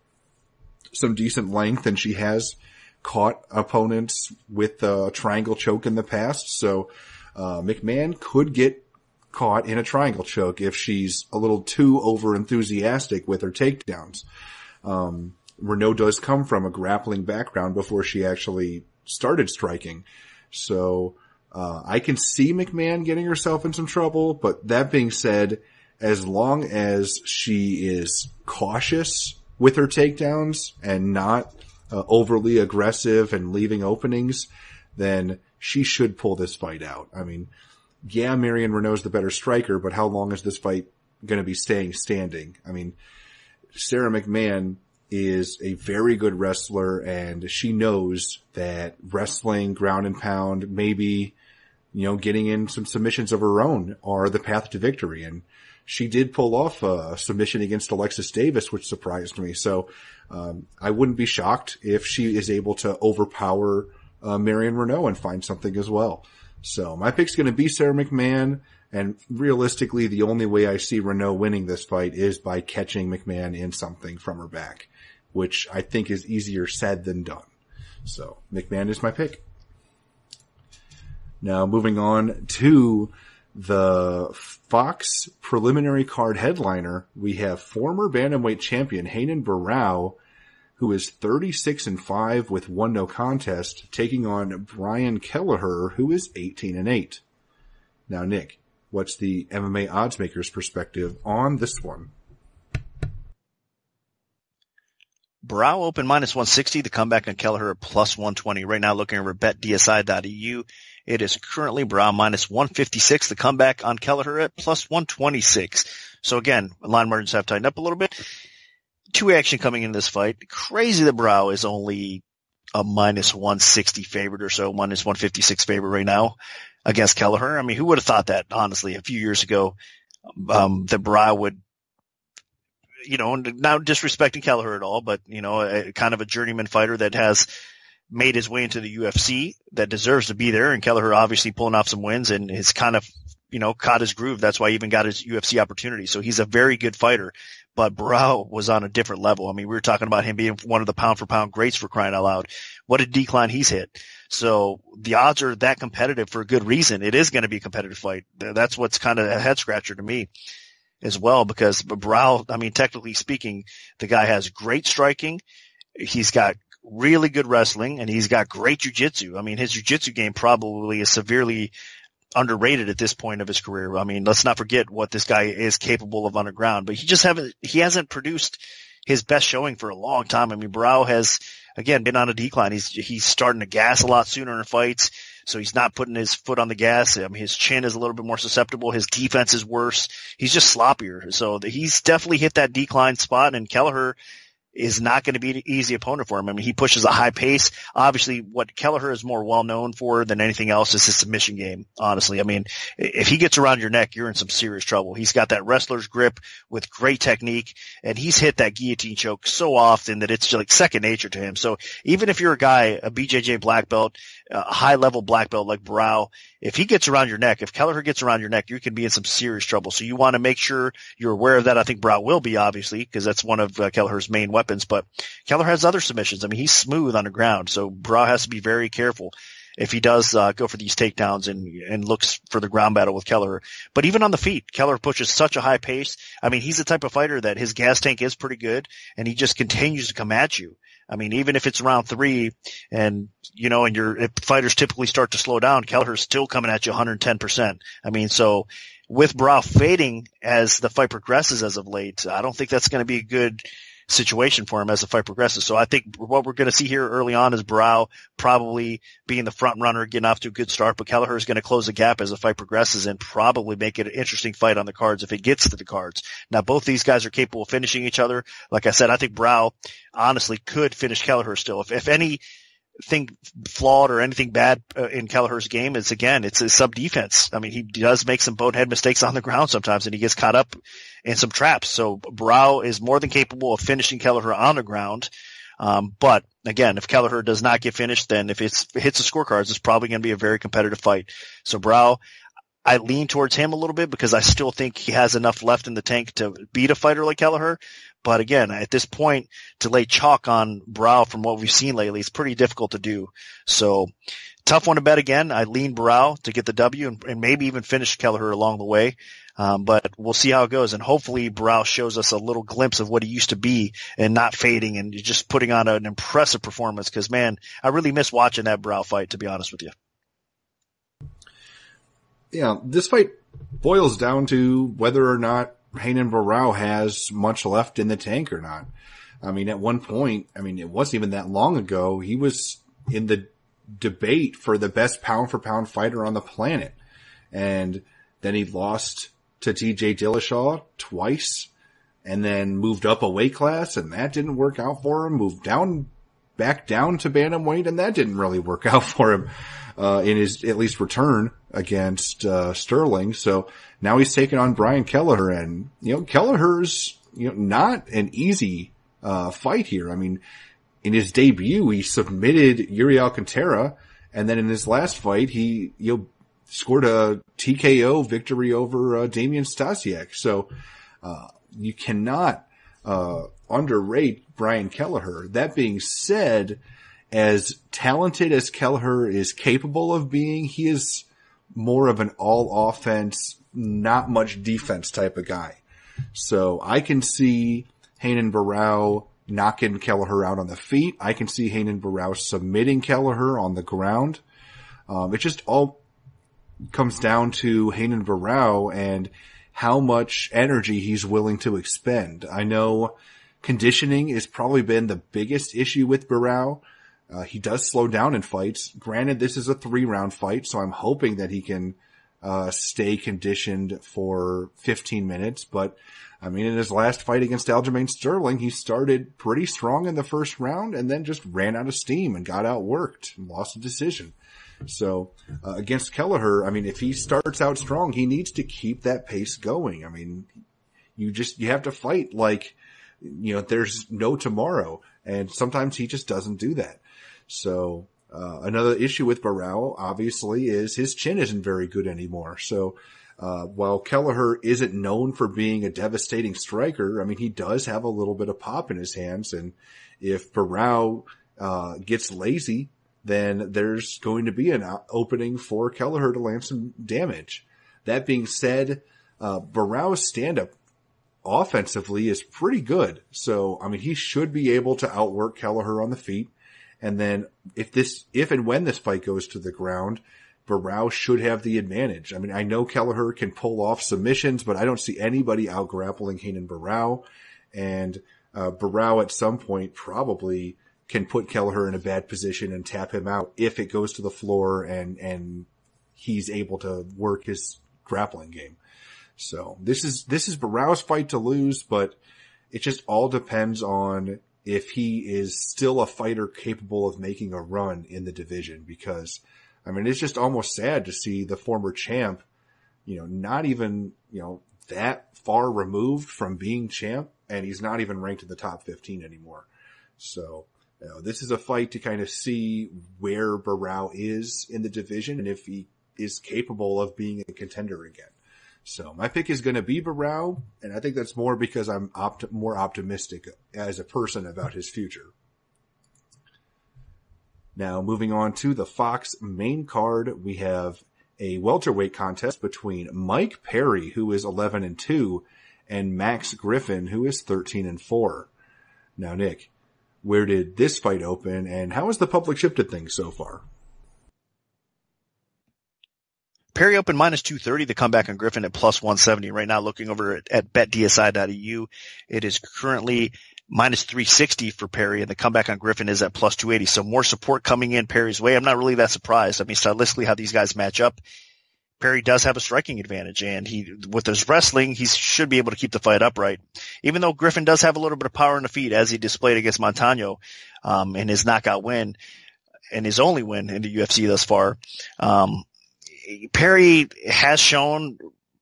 some decent length, and she has caught opponents with a triangle choke in the past. So McMahon could get caught in a triangle choke if she's a little too over enthusiastic with her takedowns. Renault does come from a grappling background before she actually started striking. So I can see McMahon getting herself in some trouble, but that being said, as long as she is cautious with her takedowns and not overly aggressive and leaving openings, then she should pull this fight out. I mean, yeah, Marion Renault's the better striker, but how long is this fight going to be staying standing? I mean, Sarah McMahon is a very good wrestler, and she knows that wrestling, ground and pound, maybe, getting in some submissions of her own are the path to victory. And she did pull off a submission against Alexis Davis, which surprised me. So, I wouldn't be shocked if she is able to overpower, Marion Renault and find something as well. So my pick's going to be Sarah McMahon. And realistically, the only way I see Renault winning this fight is by catching McMahon in something from her back, which I think is easier said than done. So McMahon is my pick. Now moving on to the Fox preliminary card headliner, we have former bantamweight champion Renan Barão, who is 36-5 with 1 no contest, taking on Brian Kelleher, who is 18-8. Now, Nick, what's the MMA oddsmaker's perspective on this one? Barão open -160. The comeback on Kelleher at +120. Right now, looking over betdsi.eu, it is currently Barão -156. The comeback on Kelleher at +126. So again, line margins have tightened up a little bit. 2 action coming in this fight. Crazy that Barão is only a -160 favorite or so, -156 favorite right now against Kelleher. I mean, who would have thought that, honestly, a few years ago, that Barão would, not disrespecting Kelleher at all, but, kind of a journeyman fighter that has made his way into the UFC, that deserves to be there. And Kelleher obviously pulling off some wins and has kind of, caught his groove. That's why he even got his UFC opportunity. So he's a very good fighter. But Barão was on a different level. I mean, we were talking about him being one of the pound for pound greats, for crying out loud. What a decline he's hit. So the odds are that competitive for a good reason. It is going to be a competitive fight. That's what's kind of a head scratcher to me as well, because Barão, I mean, technically speaking, the guy has great striking. He's got really good wrestling, and he's got great jiu-jitsu. I mean, his jiu-jitsu game probably is severely underrated at this point of his career. I mean, let's not forget what this guy is capable of underground, but he hasn't produced his best showing for a long time. I mean, Barão has, again, been on a decline. He's starting to gas a lot sooner in fights, so he's not putting his foot on the gas. I mean, his chin is a little bit more susceptible. His defense is worse. He's just sloppier. So he's definitely hit that decline spot, and Kelleher is not going to be an easy opponent for him. I mean, he pushes a high pace. Obviously, what Kelleher is more well known for than anything else is his submission game, honestly. I mean, if he gets around your neck, you're in some serious trouble. He's got that wrestler's grip with great technique, and he's hit that guillotine choke so often that it's like second nature to him. So even if you're a guy, a BJJ black belt, a high-level black belt like Barão, if he gets around your neck, if Kelleher gets around your neck, you can be in some serious trouble. So you want to make sure you're aware of that. I think Barão will be, obviously, because that's one of Kelleher's main weapons. But Kelleher has other submissions. I mean, he's smooth on the ground, so Barão has to be very careful if he does go for these takedowns and looks for the ground battle with Kelleher. But even on the feet, Kelleher pushes such a high pace. I mean, he's the type of fighter that his gas tank is pretty good, and he just continues to come at you. I mean, even if it's round 3 and, if fighters typically start to slow down, Kelleher's still coming at you 110%. I mean, so with Barão fading as the fight progresses as of late, I don't think that's going to be a good situation for him as the fight progresses. So I think what we're going to see here early on is Barão probably being the front runner, getting off to a good start, but Kelleher is going to close the gap as the fight progresses and probably make it an interesting fight on the cards if it gets to the cards. Now, both these guys are capable of finishing each other. Like I said, I think Barão honestly could finish Kelleher still. If anything flawed or anything bad in Kelleher's game, it's a sub defense. I mean, he does make some bonehead mistakes on the ground sometimes, and he gets caught up in some traps. So Barão is more than capable of finishing Kelleher on the ground. But again, if Kelleher does not get finished, then if it hits the scorecards, it's probably going to be a very competitive fight. So Barão, I lean towards him a little bit because I still think he has enough left in the tank to beat a fighter like Kelleher. But again, at this point, to lay chalk on Barão from what we've seen lately, it's pretty difficult to do. So tough one to bet again. I lean Barão to get the W and maybe even finish Kelleher along the way. But we'll see how it goes. And hopefully Barão shows us a little glimpse of what he used to be and not fading and just putting on an impressive performance. Cause man, I really miss watching that Barão fight, to be honest with you. Yeah, this fight boils down to whether or not Renan Barão has much left in the tank or not. I mean, at one point, it wasn't even that long ago, he was in the debate for the best pound for pound fighter on the planet. And then he lost to TJ Dillashaw twice and then moved up a weight class, and that didn't work out for him. Moved back down to bantamweight, and that didn't really work out for him in his at least return against Sterling. So now he's taking on Brian Kelleher, and Kelleher's not an easy fight here. I mean, in his debut, he submitted Yuri Alcantara, and then in his last fight, he scored a TKO victory over Damian Stasiak. So you cannot underrate Brian Kelleher. That being said, as talented as Kelleher is capable of being, he is more of an all offense, not much defense type of guy. So I can see Renan Barão knocking Kelleher out on the feet. I can see Renan Barão submitting Kelleher on the ground. It just all comes down to Renan Barão and how much energy he's willing to expend. I know conditioning has probably been the biggest issue with Barão. He does slow down in fights. Granted, this is a 3-round fight, so I'm hoping that he can stay conditioned for 15 minutes. But, I mean, in his last fight against Aljamain Sterling, he started pretty strong in the first round and then just ran out of steam and got outworked and lost a decision. So, against Kelleher, I mean, if he starts out strong, he needs to keep that pace going. I mean, you have to fight like, there's no tomorrow. And sometimes he just doesn't do that. So, another issue with Barão, obviously, is his chin isn't very good anymore. So, while Kelleher isn't known for being a devastating striker, I mean, he does have a little bit of pop in his hands. And if Barão, gets lazy, then there's going to be an opening for Kelleher to land some damage. That being said, Barão's stand-up offensively is pretty good. So, I mean, he should be able to outwork Kelleher on the feet. And then if and when this fight goes to the ground, Barão should have the advantage. I mean, I know Kelleher can pull off submissions, but I don't see anybody out-grappling Renan Barão. And Barão at some point probably can put Kelleher in a bad position and tap him out if it goes to the floor and he's able to work his grappling game. So this is Barão's fight to lose, but it just all depends on if he is still a fighter capable of making a run in the division, because, I mean, it's just almost sad to see the former champ, not even, that far removed from being champ, and he's not even ranked in the top 15 anymore. So, this is a fight to kind of see where Barão is in the division and if he is capable of being a contender again. So my pick is going to be Barão, and I think that's more because I'm more optimistic as a person about his future. Now, moving on to the Fox main card, we have a welterweight contest between Mike Perry, who is 11-2, and Max Griffin, who is 13-4. Now, Nick, where did this fight open, and how has the public shifted things so far? Perry opened minus 230, the comeback on Griffin at plus 170. Right now, looking over at betdsi.eu, it is currently minus 360 for Perry, and the comeback on Griffin is at plus 280. So more support coming in Perry's way. I'm not really that surprised. I mean, stylistically, how these guys match up, Perry does have a striking advantage, and with his wrestling, he should be able to keep the fight upright. Even though Griffin does have a little bit of power in the feet, as he displayed against Montano, in his knockout win, and his only win in the UFC thus far. Perry has shown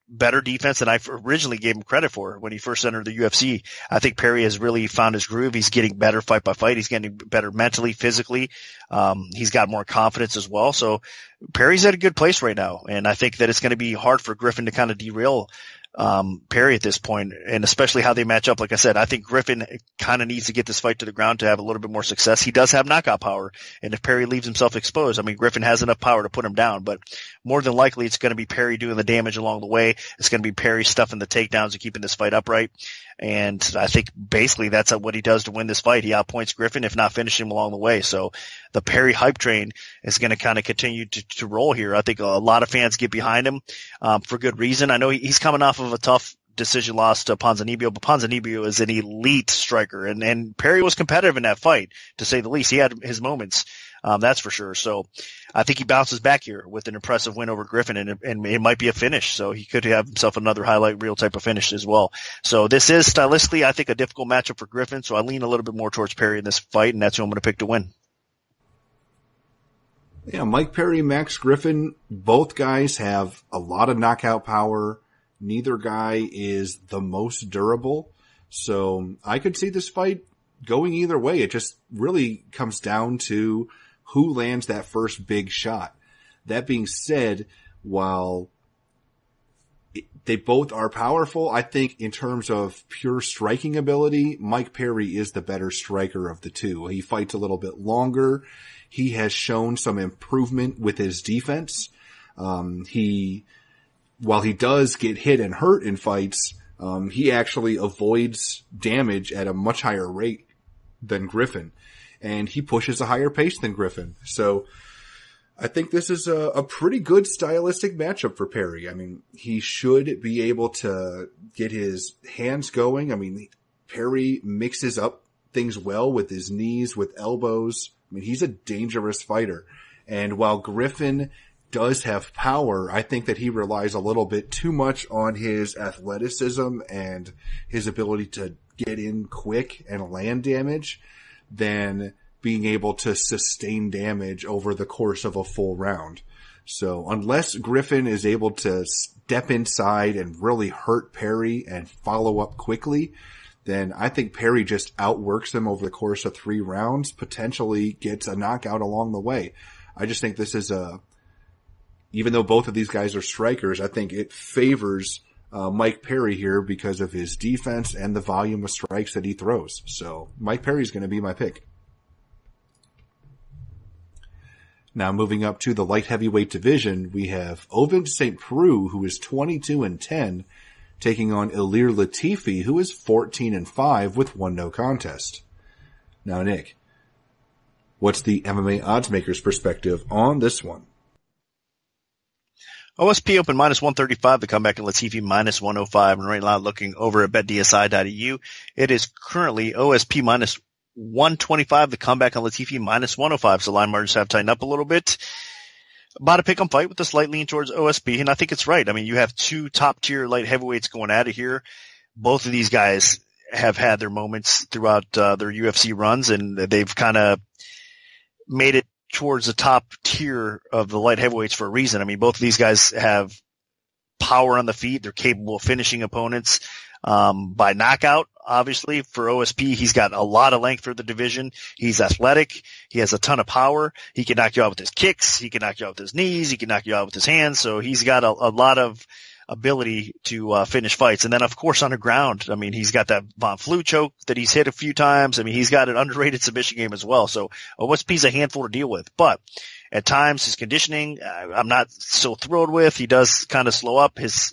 better defense than I originally gave him credit for when he first entered the UFC. I think Perry has really found his groove. He's getting better fight by fight. He's getting better mentally, physically. He's got more confidence as well. So Perry's at a good place right now. And I think that it's going to be hard for Griffin to kind of derail Perry at this point, and especially how they match up. Like I said, I think Griffin kind of needs to get this fight to the ground to have a little bit more success. He does have knockout power, and if Perry leaves himself exposed, I mean, Griffin has enough power to put him down, but more than likely it's going to be Perry doing the damage along the way. It's going to be Perry stuffing the takedowns and keeping this fight upright. And I think basically that's what he does to win this fight. He outpoints Griffin, if not finishing him along the way. So the Perry hype train is going to kind of continue to roll here. I think a lot of fans get behind him, for good reason. I know he's coming off of a tough decision loss to Ponzinibbio, but Ponzinibbio is an elite striker, and Perry was competitive in that fight, to say the least. He had his moments, that's for sure. So I think he bounces back here with an impressive win over Griffin, and it might be a finish. So he could have himself another highlight reel type of finish as well. So this is stylistically, I think, a difficult matchup for Griffin. So I lean a little bit more towards Perry in this fight, and that's who I'm going to pick to win. Yeah, Mike Perry, Max Griffin, both guys have a lot of knockout power. Neither guy is the most durable. So I could see this fight going either way. It just really comes down to who lands that first big shot. That being said, while They both are powerful. I think in terms of pure striking ability, Mike Perry is the better striker of the two. He fights a little bit longer. He has shown some improvement with his defense. While he does get hit and hurt in fights, he actually avoids damage at a much higher rate than Griffin. And he pushes a higher pace than Griffin. So I think this is a pretty good stylistic matchup for Perry. I mean, he should be able to get his hands going. I mean, Perry mixes up things well with his knees, with elbows. I mean, he's a dangerous fighter. And while Griffin does have power, I think that he relies a little bit too much on his athleticism and his ability to get in quick and land damage than being able to sustain damage over the course of a full round. So unless Griffin is able to step inside and really hurt Perry and follow up quickly, then I think Perry just outworks him over the course of 3 rounds, potentially gets a knockout along the way. I just think this is even though both of these guys are strikers, I think it favors Mike Perry here because of his defense and the volume of strikes that he throws. So Mike Perry's going to be my pick. Now moving up to the light heavyweight division, we have Ovince St. Preux, who is 22-10, taking on Ilir Latifi, who is 14-5 with 1 no contest. Now, Nick, what's the MMA oddsmaker's perspective on this one? OSP open -135, the comeback in Latifi -105, and right now looking over at betdsi.eu, it is currently OSP -125, the comeback on Latifi -105, so line margins have tightened up a little bit. About to pick 'em fight with a slight lean towards OSP, and I think it's right. I mean, you have 2 top-tier light heavyweights going at it here. Both of these guys have had their moments throughout their UFC runs, and they've kind of made it towards the top tier of the light heavyweights for a reason. I mean, both of these guys have power on the feet. They're capable of finishing opponents by knockout. Obviously, for OSP, he's got a lot of length for the division. He's athletic. He has a ton of power. He can knock you out with his kicks. He can knock you out with his knees. He can knock you out with his hands. So he's got a lot of ability to finish fights. And then, of course, on the ground, I mean, he's got that Von Flue choke that he's hit a few times. I mean, he's got an underrated submission game as well. So OSP's a handful to deal with. But at times, his conditioning, I'm not so thrilled with. He does kind of slow up. His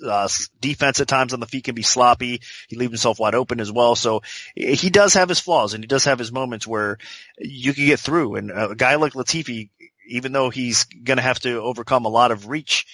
defense at times on the feet can be sloppy. He leaves himself wide open as well. So he does have his flaws, and he does have his moments where you can get through. And a guy like Latifi, even though he's going to have to overcome a lot of reach,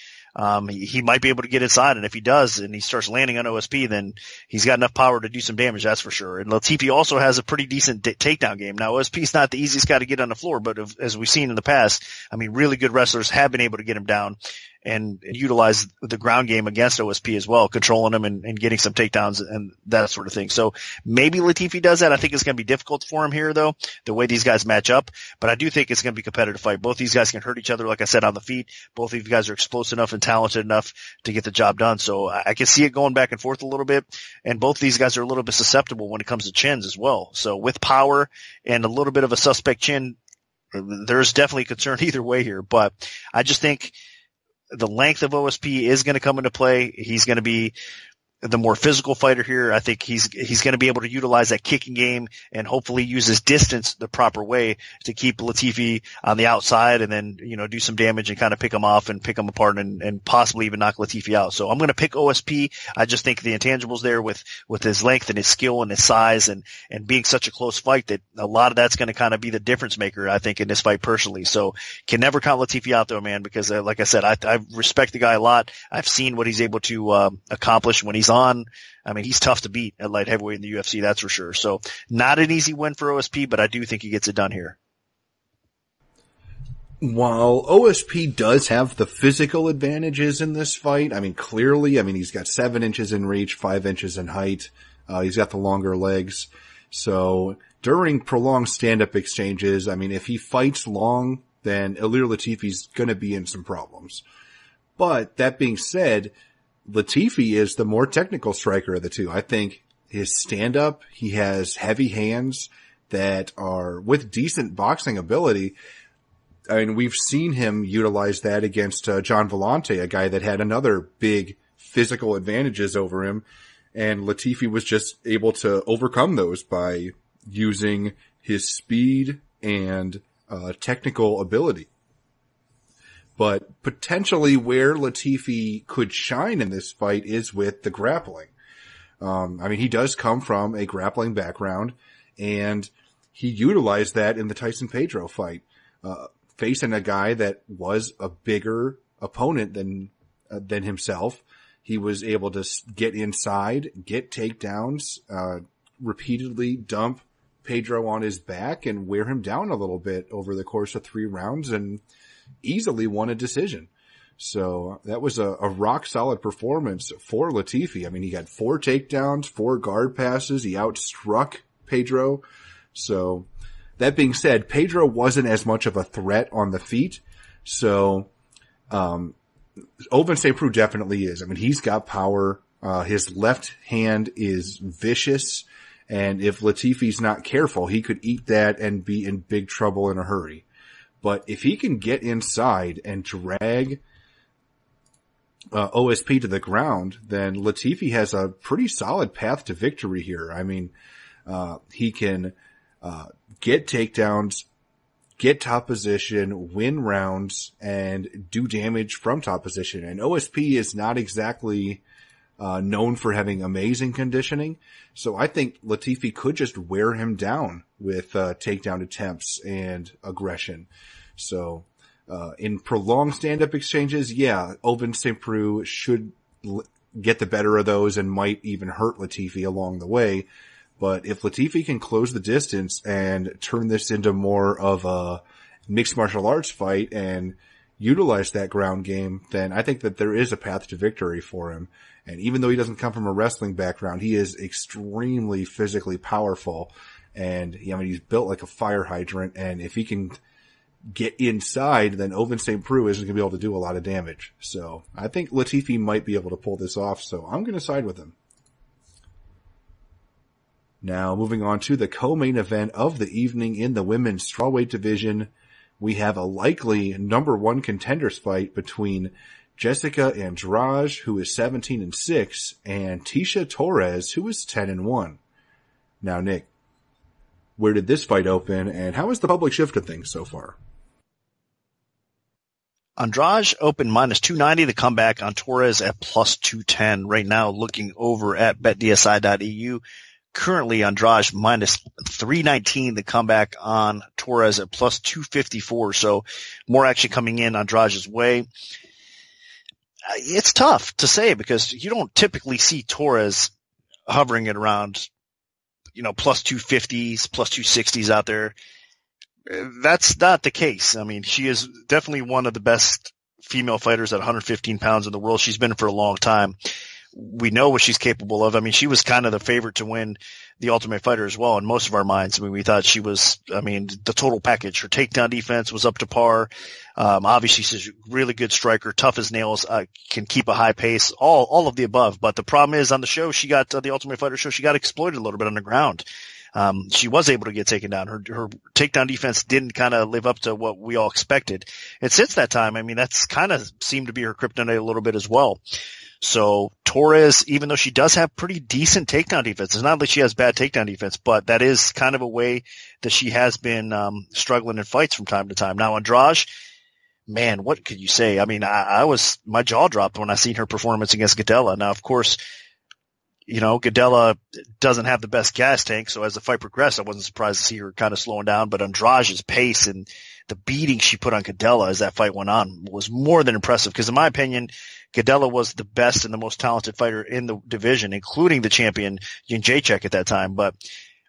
he might be able to get inside, and if he does and he starts landing on OSP, then he's got enough power to do some damage, that's for sure. And Latifi also has a pretty decent takedown game. Now, OSP's not the easiest guy to get on the floor, but as we've seen in the past, I mean, really good wrestlers have been able to get him down and utilize the ground game against OSP as well, controlling him and getting some takedowns and that sort of thing. So maybe Latifi does that. I think it's going to be difficult for him here, though, the way these guys match up. But I do think it's going to be a competitive fight. Both these guys can hurt each other, like I said, on the feet. Both of these guys are explosive enough and talented enough to get the job done. So I can see it going back and forth a little bit. And both of these guys are a little bit susceptible when it comes to chins as well. So with power and a little bit of a suspect chin, there's definitely concern either way here. But I just think the length of OSP is going to come into play. He's going to be the more physical fighter here. I think he's going to be able to utilize that kicking game and hopefully use his distance the proper way to keep Latifi on the outside and then, do some damage and kind of pick him off and pick him apart and possibly even knock Latifi out. So I'm going to pick OSP. I just think the intangibles there with his length and his skill and his size and being such a close fight that a lot of that's going to kind of be the difference maker, I think, in this fight personally. So can never count Latifi out though, man, because like I said, I respect the guy a lot. I've seen what he's able to accomplish when he's on. I mean, he's tough to beat at light heavyweight in the UFC, that's for sure. So not an easy win for OSP, but I do think he gets it done here. While OSP does have the physical advantages in this fight, I mean, clearly, he's got 7 inches in reach, 5 inches in height. He's got the longer legs. So during prolonged stand-up exchanges, if he fights long, then Ilir Latifi's gonna be in some problems. But that being said, Latifi is the more technical striker of the two. I think his stand-up, he has heavy hands that are with decent boxing ability. We've seen him utilize that against John Vellante, a guy that had another big physical advantages over him, and Latifi was just able to overcome those by using his speed and technical ability. But potentially where Latifi could shine in this fight is with the grappling. He does come from a grappling background, and he utilized that in the Tyson Pedro fight, facing a guy that was a bigger opponent than himself. He was able to get inside, get takedowns, repeatedly dump Pedro on his back and wear him down a little bit over the course of 3 rounds and easily won a decision. So that was a rock solid performance for Latifi. He got 4 takedowns, 4 guard passes. He outstruck Pedro. So that being said, Pedro wasn't as much of a threat on the feet. So, Ovince St. Preux definitely is. He's got power. His left hand is vicious. And if Latifi's not careful, he could eat that and be in big trouble in a hurry. But if he can get inside and drag OSP to the ground, then Latifi has a pretty solid path to victory here. He can get takedowns, get top position, win rounds, and do damage from top position. And OSP is not exactly known for having amazing conditioning. So I think Latifi could just wear him down with takedown attempts and aggression. So in prolonged stand-up exchanges, Ovince St. Preux should get the better of those and might even hurt Latifi along the way. But if Latifi can close the distance and turn this into more of a mixed martial arts fight and utilize that ground game, then I think that there is a path to victory for him. And even though he doesn't come from a wrestling background, he is extremely physically powerful. And he's built like a fire hydrant. And if he can get inside, then Ovince St. Preux isn't going to be able to do a lot of damage. So I think Latifi might be able to pull this off. So I'm going to side with him. Now, moving on to the co-main event of the evening in the women's strawweight division, we have a likely number 1 contenders fight between Jessica Andrade, who is 17-6, and Tecia Torres, who is 10-1. Now, Nick, where did this fight open, and how has the public shifted things so far? Andrade opened -290, the comeback on Torres at +210. Right now, looking over at betdsi.eu. Currently, Andrade -319, the comeback on Torres at +254. So more action coming in Andrade's way. It's tough to say because you don't typically see Torres hovering at around, +250s, +260s out there. That's not the case. She is definitely one of the best female fighters at 115 pounds in the world. She's been for a long time. We know what she's capable of. She was kind of the favorite to win the Ultimate Fighter as well in most of our minds. We thought she was, the total package. Her takedown defense was up to par. Obviously she's a really good striker, tough as nails, can keep a high pace, all of the above. But the problem is on the show, she got, the Ultimate Fighter show, she got exploited a little bit on the ground. She was able to get taken down. Her takedown defense didn't kind of live up to what we all expected. And since that time, that's kind of seemed to be her kryptonite a little bit as well. So Torres, even though she does have pretty decent takedown defense, it's not like she has bad takedown defense, but that is kind of a way that she has been struggling in fights from time to time. Now Andrade, man, what could you say? My jaw dropped when I seen her performance against Gadella. Now, of course, Gadella doesn't have the best gas tank, so as the fight progressed, I wasn't surprised to see her kind of slowing down, but Andrade's pace and the beating she put on Gadella as that fight went on was more than impressive, because in my opinion, Gadella was the best and the most talented fighter in the division, including the champion Jędrzejczyk at that time. But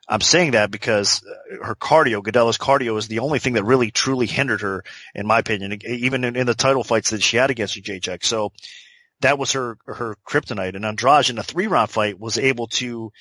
I'm saying that because her cardio, Gadella's cardio, is the only thing that really truly hindered her, in my opinion, even in the title fights that she had against Jędrzejczyk. So that was her kryptonite. And Andrade in a 3-round fight was able to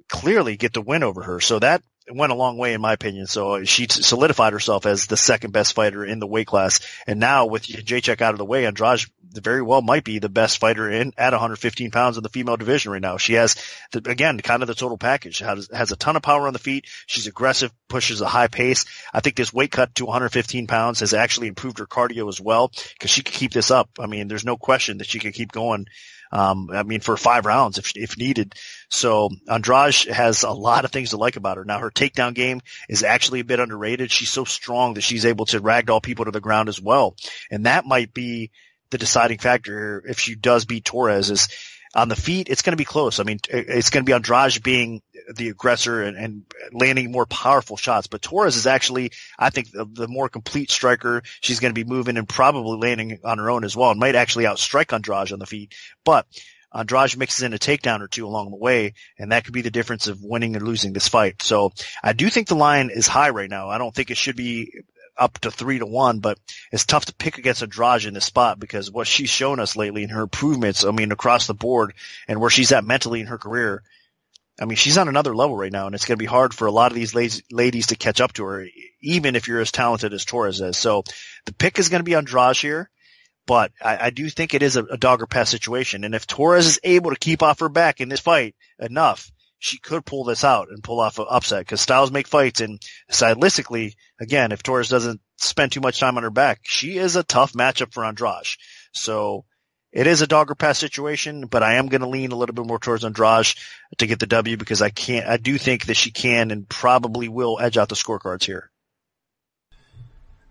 clearly get the win over her. So that went a long way in my opinion. So she solidified herself as the second best fighter in the weight class. And now with Jędrzejczyk out of the way, Andrade very well might be the best fighter at 115 pounds in the female division right now. She has, again, kind of the total package. Has a ton of power on the feet. She's aggressive, pushes a high pace. I think this weight cut to 115 pounds has actually improved her cardio as well, because she could keep this up. I mean, there's no question that she could keep going. For 5 rounds if needed. So Andrade has a lot of things to like about her. Now, her takedown game is actually a bit underrated. She's so strong that she's able to ragdoll people to the ground as well. And that might be the deciding factor if she does beat Torres. Is on the feet, it's going to be close. I mean, it's going to be Andrade being the aggressor and landing more powerful shots. But Torres is actually, I think, the more complete striker. She's going to be moving and probably landing on her own as well, and might actually outstrike Andrade on the feet. But Andrade mixes in a takedown or two along the way, and that could be the difference of winning and losing this fight. So I do think the line is high right now. I don't think it should be up to 3-1, but it's tough to pick against Andrade in this spot, because what she's shown us lately in her improvements, I mean, across the board, and where she's at mentally in her career, I mean, she's on another level right now, and it's going to be hard for a lot of these ladies to catch up to her, even if you're as talented as Torres is. So the pick is going to be Andrade here, but I do think it is a dog or pass situation. And if Torres is able to keep off her back in this fight enough, she could pull this out and pull off an upset, because styles make fights. And stylistically, again, if Torres doesn't spend too much time on her back, she is a tough matchup for Andrade. So it is a dog or pass situation, but I am going to lean a little bit more towards Andrade to get the W, because I do think that she can and probably will edge out the scorecards here.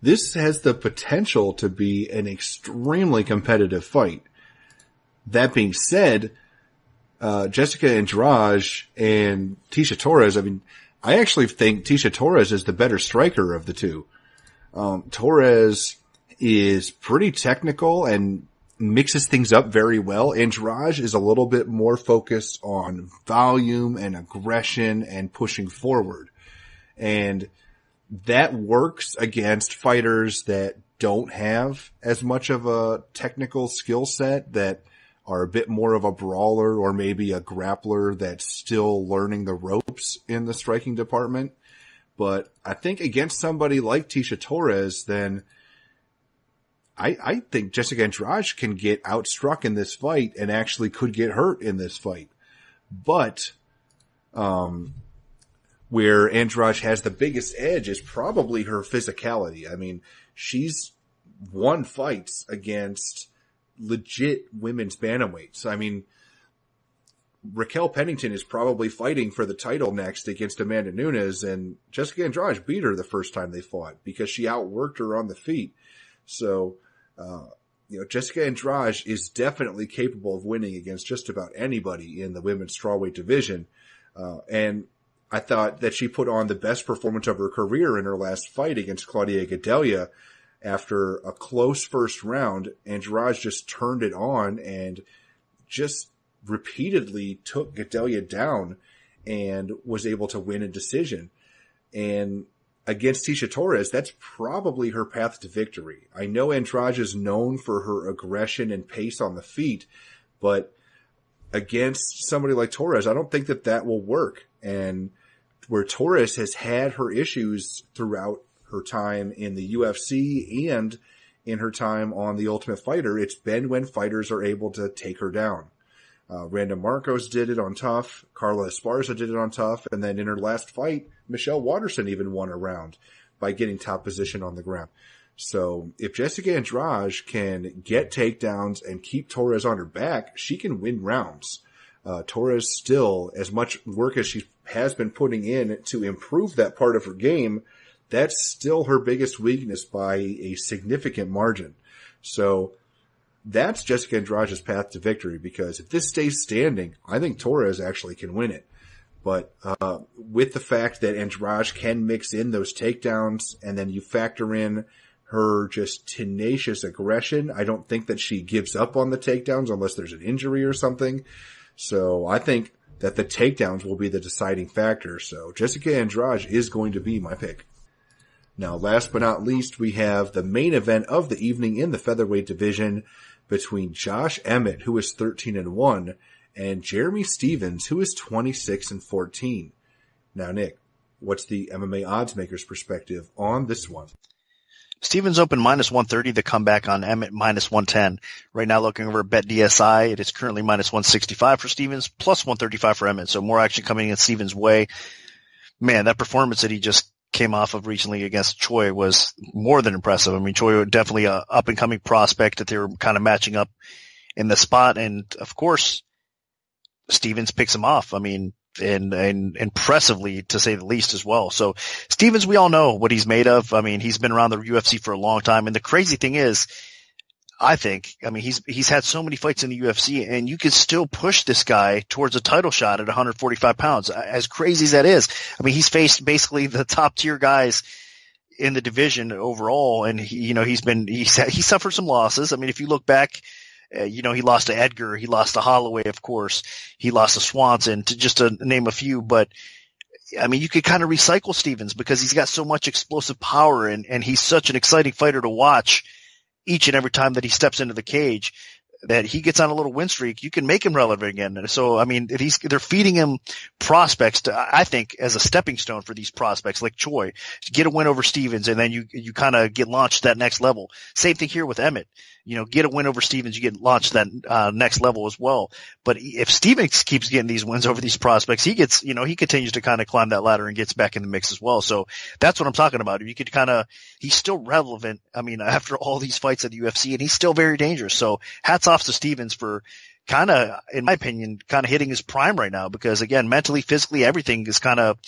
This has the potential to be an extremely competitive fight. That being said, Jessica Andrade and Tecia Torres, I mean, I actually think Tecia Torres is the better striker of the two. Torres is pretty technical and mixes things up very well. Andrade is a little bit more focused on volume and aggression and pushing forward. And that works against fighters that don't have as much of a technical skill set, that are a bit more of a brawler or maybe a grappler that's still learning the ropes in the striking department. But I think against somebody like Tecia Torres, then I think Jessica Andrade can get outstruck in this fight and actually could get hurt in this fight. But where Andrade has the biggest edge is probably her physicality. I mean, she's won fights against legit women's bantamweights. I mean, Raquel Pennington is probably fighting for the title next against Amanda Nunes, and Jessica Andrade beat her the first time they fought because she outworked her on the feet. So, Jessica Andrade is definitely capable of winning against just about anybody in the women's strawweight division. And I thought that she put on the best performance of her career in her last fight against Claudia Gadelha. After a close first round, Andrade just turned it on and just repeatedly took Gadelha down and was able to win a decision. And against Tecia Torres, that's probably her path to victory. I know Andrade is known for her aggression and pace on the feet, but against somebody like Torres, I don't think that will work. And where Torres has had her issues throughout her time in the UFC and in her time on The Ultimate Fighter, it's been when fighters are able to take her down. Randa Marcos did it on Tough. Carla Esparza did it on Tough. And then in her last fight, Michelle Waterson even won a round by getting top position on the ground. So if Jessica Andrade can get takedowns and keep Torres on her back, she can win rounds. Torres still, as much work as she has been putting in to improve that part of her game, that's still her biggest weakness by a significant margin. So that's Jessica Andrade's path to victory, because if this stays standing, I think Torres actually can win it. But with the fact that Andrade can mix in those takedowns, and then you factor in her just tenacious aggression, I don't think that she gives up on the takedowns unless there's an injury or something. So I think that the takedowns will be the deciding factor. So Jessica Andrade is going to be my pick. Now, last but not least, we have the main event of the evening in the featherweight division between Josh Emmett, who is 13-1, and Jeremy Stephens, who is 26-14. Now, Nick, what's the MMA odds maker's perspective on this one? Stevens open minus 130, the comeback on Emmett minus 110. Right now looking over at BetDSI, it is currently minus 165 for Stevens, plus 135 for Emmett. So more action coming in Stevens' way. Man, that performance that he just came off of recently against Choi was more than impressive. I mean, Choi was definitely a up and coming prospect that they were kind of matching up in the spot. And of course, Stevens picks him off. I mean, and impressively to say the least as well. So Stevens, we all know what he's made of. I mean, he's been around the UFC for a long time. And the crazy thing is, he's had so many fights in the UFC, and you can still push this guy towards a title shot at 145 pounds. As crazy as that is, I mean, he's faced basically the top tier guys in the division overall, and he suffered some losses. I mean, if you look back, he lost to Edgar, he lost to Holloway, of course, he lost to Swanson, to name a few. But I mean, you could kind of recycle Stevens because he's got so much explosive power, and he's such an exciting fighter to watch each and every time that he steps into the cage, that he gets on a little win streak, you can make him relevant again. And so, I mean, they're feeding him prospects I think, as a stepping stone for these prospects like Choi to get a win over Stevens, and then you kind of get launched to that next level. Same thing here with Emmett. Get a win over Stevens, you get launched to that next level as well. But if Stevens keeps getting these wins over these prospects, he continues to kind of climb that ladder and gets back in the mix as well. So that's what I'm talking about. He's still relevant. I mean, after all these fights at the UFC, and he's still very dangerous. So hats off to Stevens for kind of, in my opinion, kind of hitting his prime right now, because again, mentally, physically, everything is kind of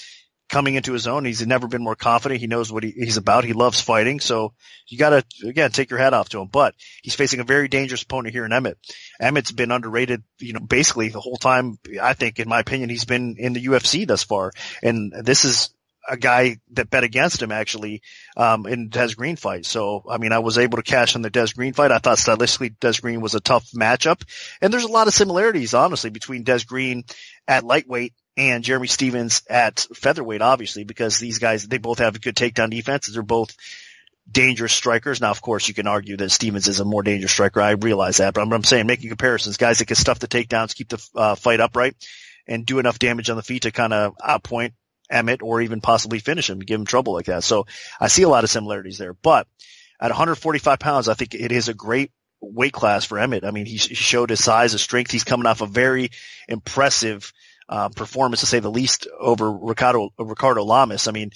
coming into his own. He's never been more confident. He knows what he's about. He loves fighting. So you got to, again, take your hat off to him. But he's facing a very dangerous opponent here in Emmett. Emmett's been underrated, basically the whole time. I think, in my opinion, he's been in the UFC thus far. And this is a guy that bet against him actually, in Des Green fight. So, I mean, I was able to cash on the Des Green fight. I thought stylistically Des Green was a tough matchup. And there's a lot of similarities, honestly, between Des Green at lightweight and Jeremy Stevens at featherweight, obviously, because these guys, they both have good takedown defenses. They're both dangerous strikers. Now, of course, you can argue that Stevens is a more dangerous striker. I realize that, but I'm saying, making comparisons, guys that can stuff the takedowns, keep the fight upright, and do enough damage on the feet to kind of outpoint Emmett or even possibly finish him, give him trouble like that. So I see a lot of similarities there. But at 145 pounds, I think it is a great weight class for Emmett. I mean, he showed his size, his strength. He's coming off a very impressive performance, to say the least, over Ricardo Lamas. I mean,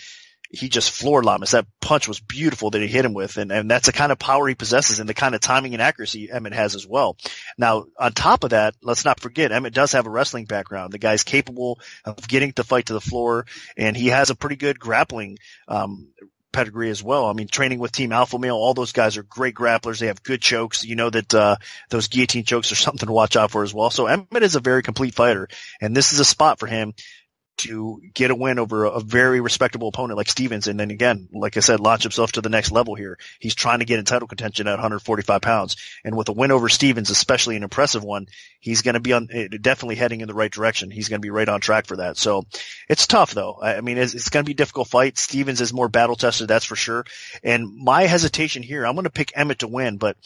he just floored Lamas. That punch was beautiful that he hit him with, and that's the kind of power he possesses and the kind of timing and accuracy Emmett has as well. Now, on top of that, let's not forget, Emmett does have a wrestling background. The guy's capable of getting the fight to the floor, and he has a pretty good grappling pedigree as well. I mean, training with Team Alpha Male, all those guys are great grapplers. They have good chokes. You know that those guillotine chokes are something to watch out for as well. So Emmett is a very complete fighter, and this is a spot for him to get a win over a very respectable opponent like Stevens. And then again, like I said, launch himself to the next level here. He's trying to get in title contention at 145 pounds. And with a win over Stevens, especially an impressive one, he's going to be definitely heading in the right direction. He's going to be right on track for that. So it's tough though. I mean, it's going to be a difficult fight. Stevens is more battle tested, that's for sure. And my hesitation here, I'm going to pick Emmett to win, but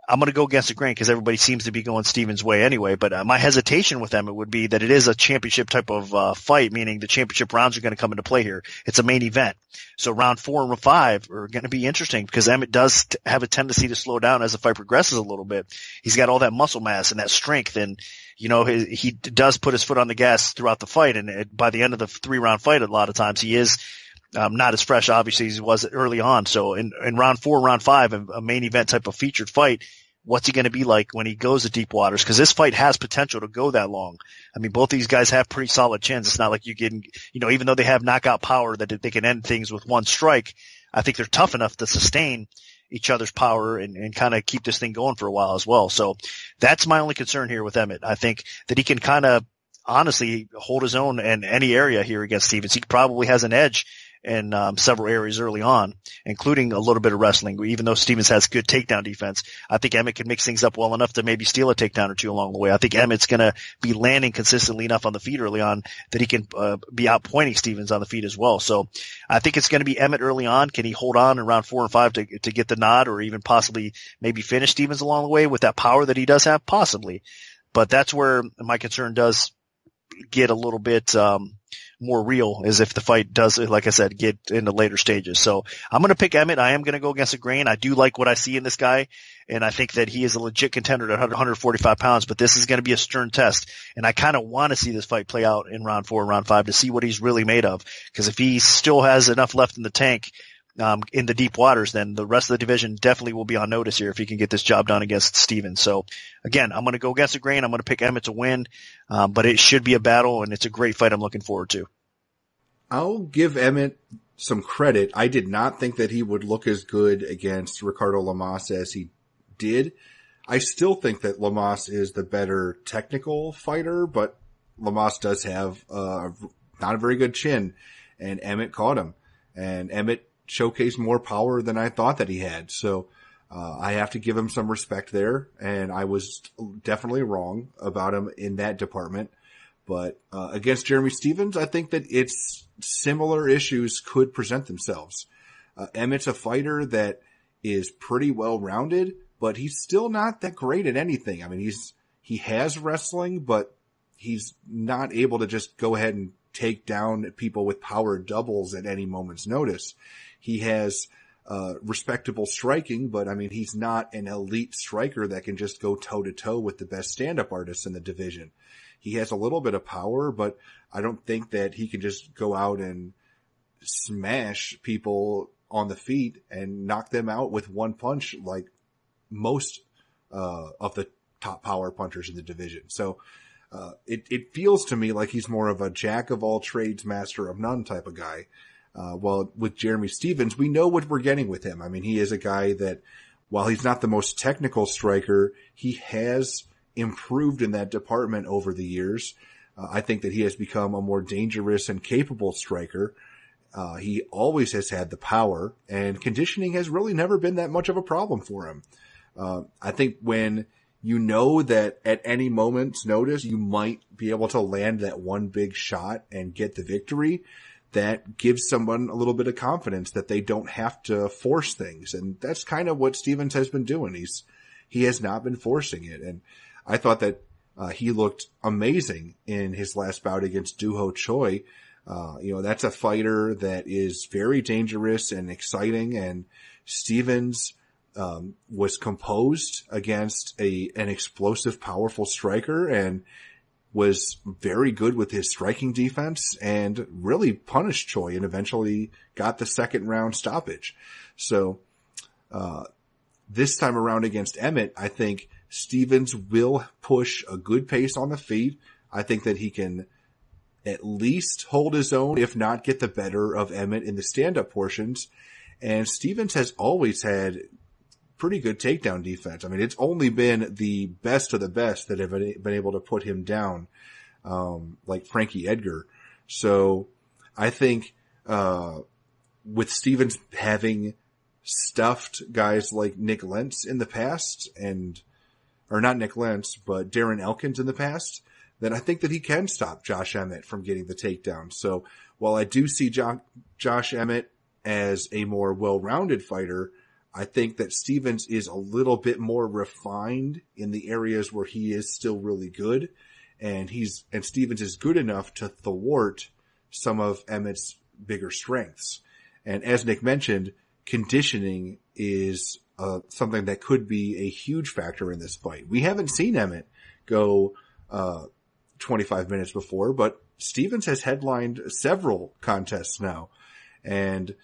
I'm going to go against the grain because everybody seems to be going Stevens' way anyway. But my hesitation with Emmett would be that it is a championship type of fight, meaning the championship rounds are going to come into play here. It's a main event. So round 4 and 5 are going to be interesting because Emmett does have a tendency to slow down as the fight progresses a little bit. He's got all that muscle mass and that strength, and he does put his foot on the gas throughout the fight. And by the end of the 3-round fight, a lot of times he is not as fresh, obviously, as he was early on. So in round 4, round 5, a main event type of featured fight, what's he going to be like when he goes to deep waters? Because this fight has potential to go that long. I mean, both these guys have pretty solid chins. It's not like you can, even though they have knockout power that they can end things with one strike, I think they're tough enough to sustain each other's power and kind of keep this thing going for a while as well. So that's my only concern here with Emmett. I think that he can kind of honestly hold his own in any area here against Stevens. He probably has an edge in several areas early on, including a little bit of wrestling. Even though Stevens has good takedown defense, I think Emmett can mix things up well enough to maybe steal a takedown or two along the way. I think Emmett's going to be landing consistently enough on the feet early on that he can be outpointing Stevens on the feet as well. So I think it's going to be Emmett early on. Can he hold on in round 4 and 5 to get the nod, or even possibly maybe finish Stevens along the way with that power that he does have? Possibly. But that's where my concern does get a little bit more real is if the fight does, like I said, get into later stages. So I'm going to pick Emmett. I am going to go against the grain. I do like what I see in this guy, and I think that he is a legit contender at 145 pounds, but this is going to be a stern test, and I kind of want to see this fight play out in round 4 and round 5 to see what he's really made of, because if he still has enough left in the tank in the deep waters, then the rest of the division definitely will be on notice here if he can get this job done against Stevens. So again, I'm going to go against the grain. I'm going to pick Emmett to win, but it should be a battle, and it's a great fight I'm looking forward to. I'll give Emmett some credit. I did not think that he would look as good against Ricardo Lamas as he did. I still think that Lamas is the better technical fighter, but Lamas does have not a very good chin, and Emmett caught him. And Emmett showcased more power than I thought that he had. So I have to give him some respect there, and I was definitely wrong about him in that department. But against Jeremy Stevens, I think that it's similar issues could present themselves. Emmett's a fighter that is pretty well-rounded, but he's still not that great at anything. I mean, he has wrestling, but he's not able to just go ahead and take down people with power doubles at any moment's notice. He has respectable striking, but I mean, he's not an elite striker that can just go toe-to-toe with the best stand-up artists in the division. He has a little bit of power, but I don't think that he can just go out and smash people on the feet and knock them out with one punch like most of the top power punchers in the division. So it feels to me like he's more of a jack of all trades, master of none type of guy. While with Jeremy Stevens, we know what we're getting with him. I mean, he is a guy that, while he's not the most technical striker, he has improved in that department over the years. I think that he has become a more dangerous and capable striker. He always has had the power, and conditioning has really never been that much of a problem for him. I think when you know that at any moment's notice you might be able to land that one big shot and get the victory, that gives someone a little bit of confidence that they don't have to force things. And that's kind of what Stevens has been doing. He has not been forcing it. And I thought that he looked amazing in his last bout against Doo-Ho Choi. That's a fighter that is very dangerous and exciting, and Stevens was composed against an explosive, powerful striker, and was very good with his striking defense and really punished Choi and eventually got the second round stoppage. So this time around against Emmett, I think Stevens will push a good pace on the feet. I think that he can at least hold his own, if not get the better of Emmett in the stand-up portions. And Stevens has always had pretty good takedown defense. I mean, it's only been the best of the best that have been able to put him down, like Frankie Edgar. So I think with Stevens having stuffed guys like Nick Lentz in the past, or not Nick Lentz, but Darren Elkins in the past, then I think that he can stop Josh Emmett from getting the takedown. So while I do see Josh Emmett as a more well-rounded fighter, I think that Stevens is a little bit more refined in the areas where he is still really good. And Stevens is good enough to thwart some of Emmett's bigger strengths. And as Nick mentioned, conditioning is something that could be a huge factor in this fight. We haven't seen Emmett go 25 minutes before, but Stevens has headlined several contests now. And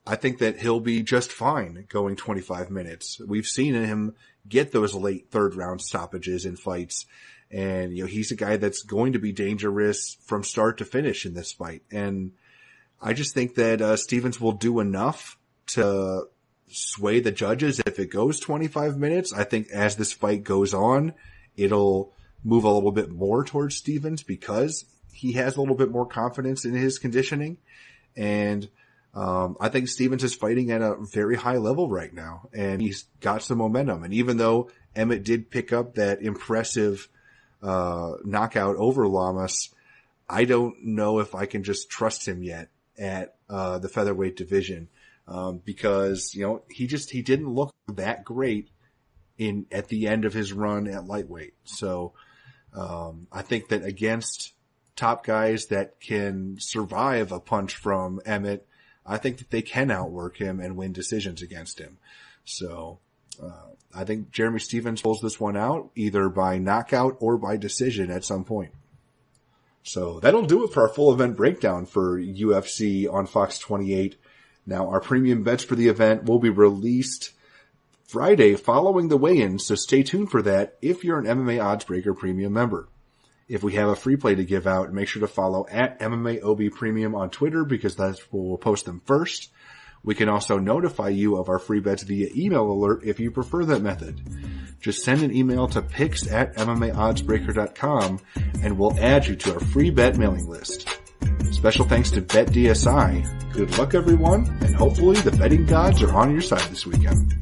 I think that he'll be just fine going 25 minutes. We've seen him get those late third round stoppages in fights. And, he's a guy that's going to be dangerous from start to finish in this fight. And I just think that Stevens will do enough to sway the judges if it goes 25 minutes. I think as this fight goes on, it'll move a little bit more towards Stevens because he has a little bit more confidence in his conditioning. And I think Stevens is fighting at a very high level right now, and he's got some momentum. And even though Emmett did pick up that impressive knockout over Lamas, I don't know if I can just trust him yet at the featherweight division, because he didn't look that great at the end of his run at lightweight. So I think that against top guys that can survive a punch from Emmett, I think that they can outwork him and win decisions against him. So, I think Jeremy Stephens pulls this one out either by knockout or by decision at some point. So that'll do it for our full event breakdown for UFC on Fox 28. Now, our premium bets for the event will be released Friday following the weigh-in, so stay tuned for that if you're an MMAOddsBreaker premium member. If we have a free play to give out, make sure to follow at MMAOB Premium on Twitter because that's where we'll post them first. We can also notify you of our free bets via email alert if you prefer that method. Just send an email to picks@MMAOddsBreaker.com and we'll add you to our free bet mailing list. Special thanks to BetDSI. Good luck, everyone, and hopefully the betting gods are on your side this weekend.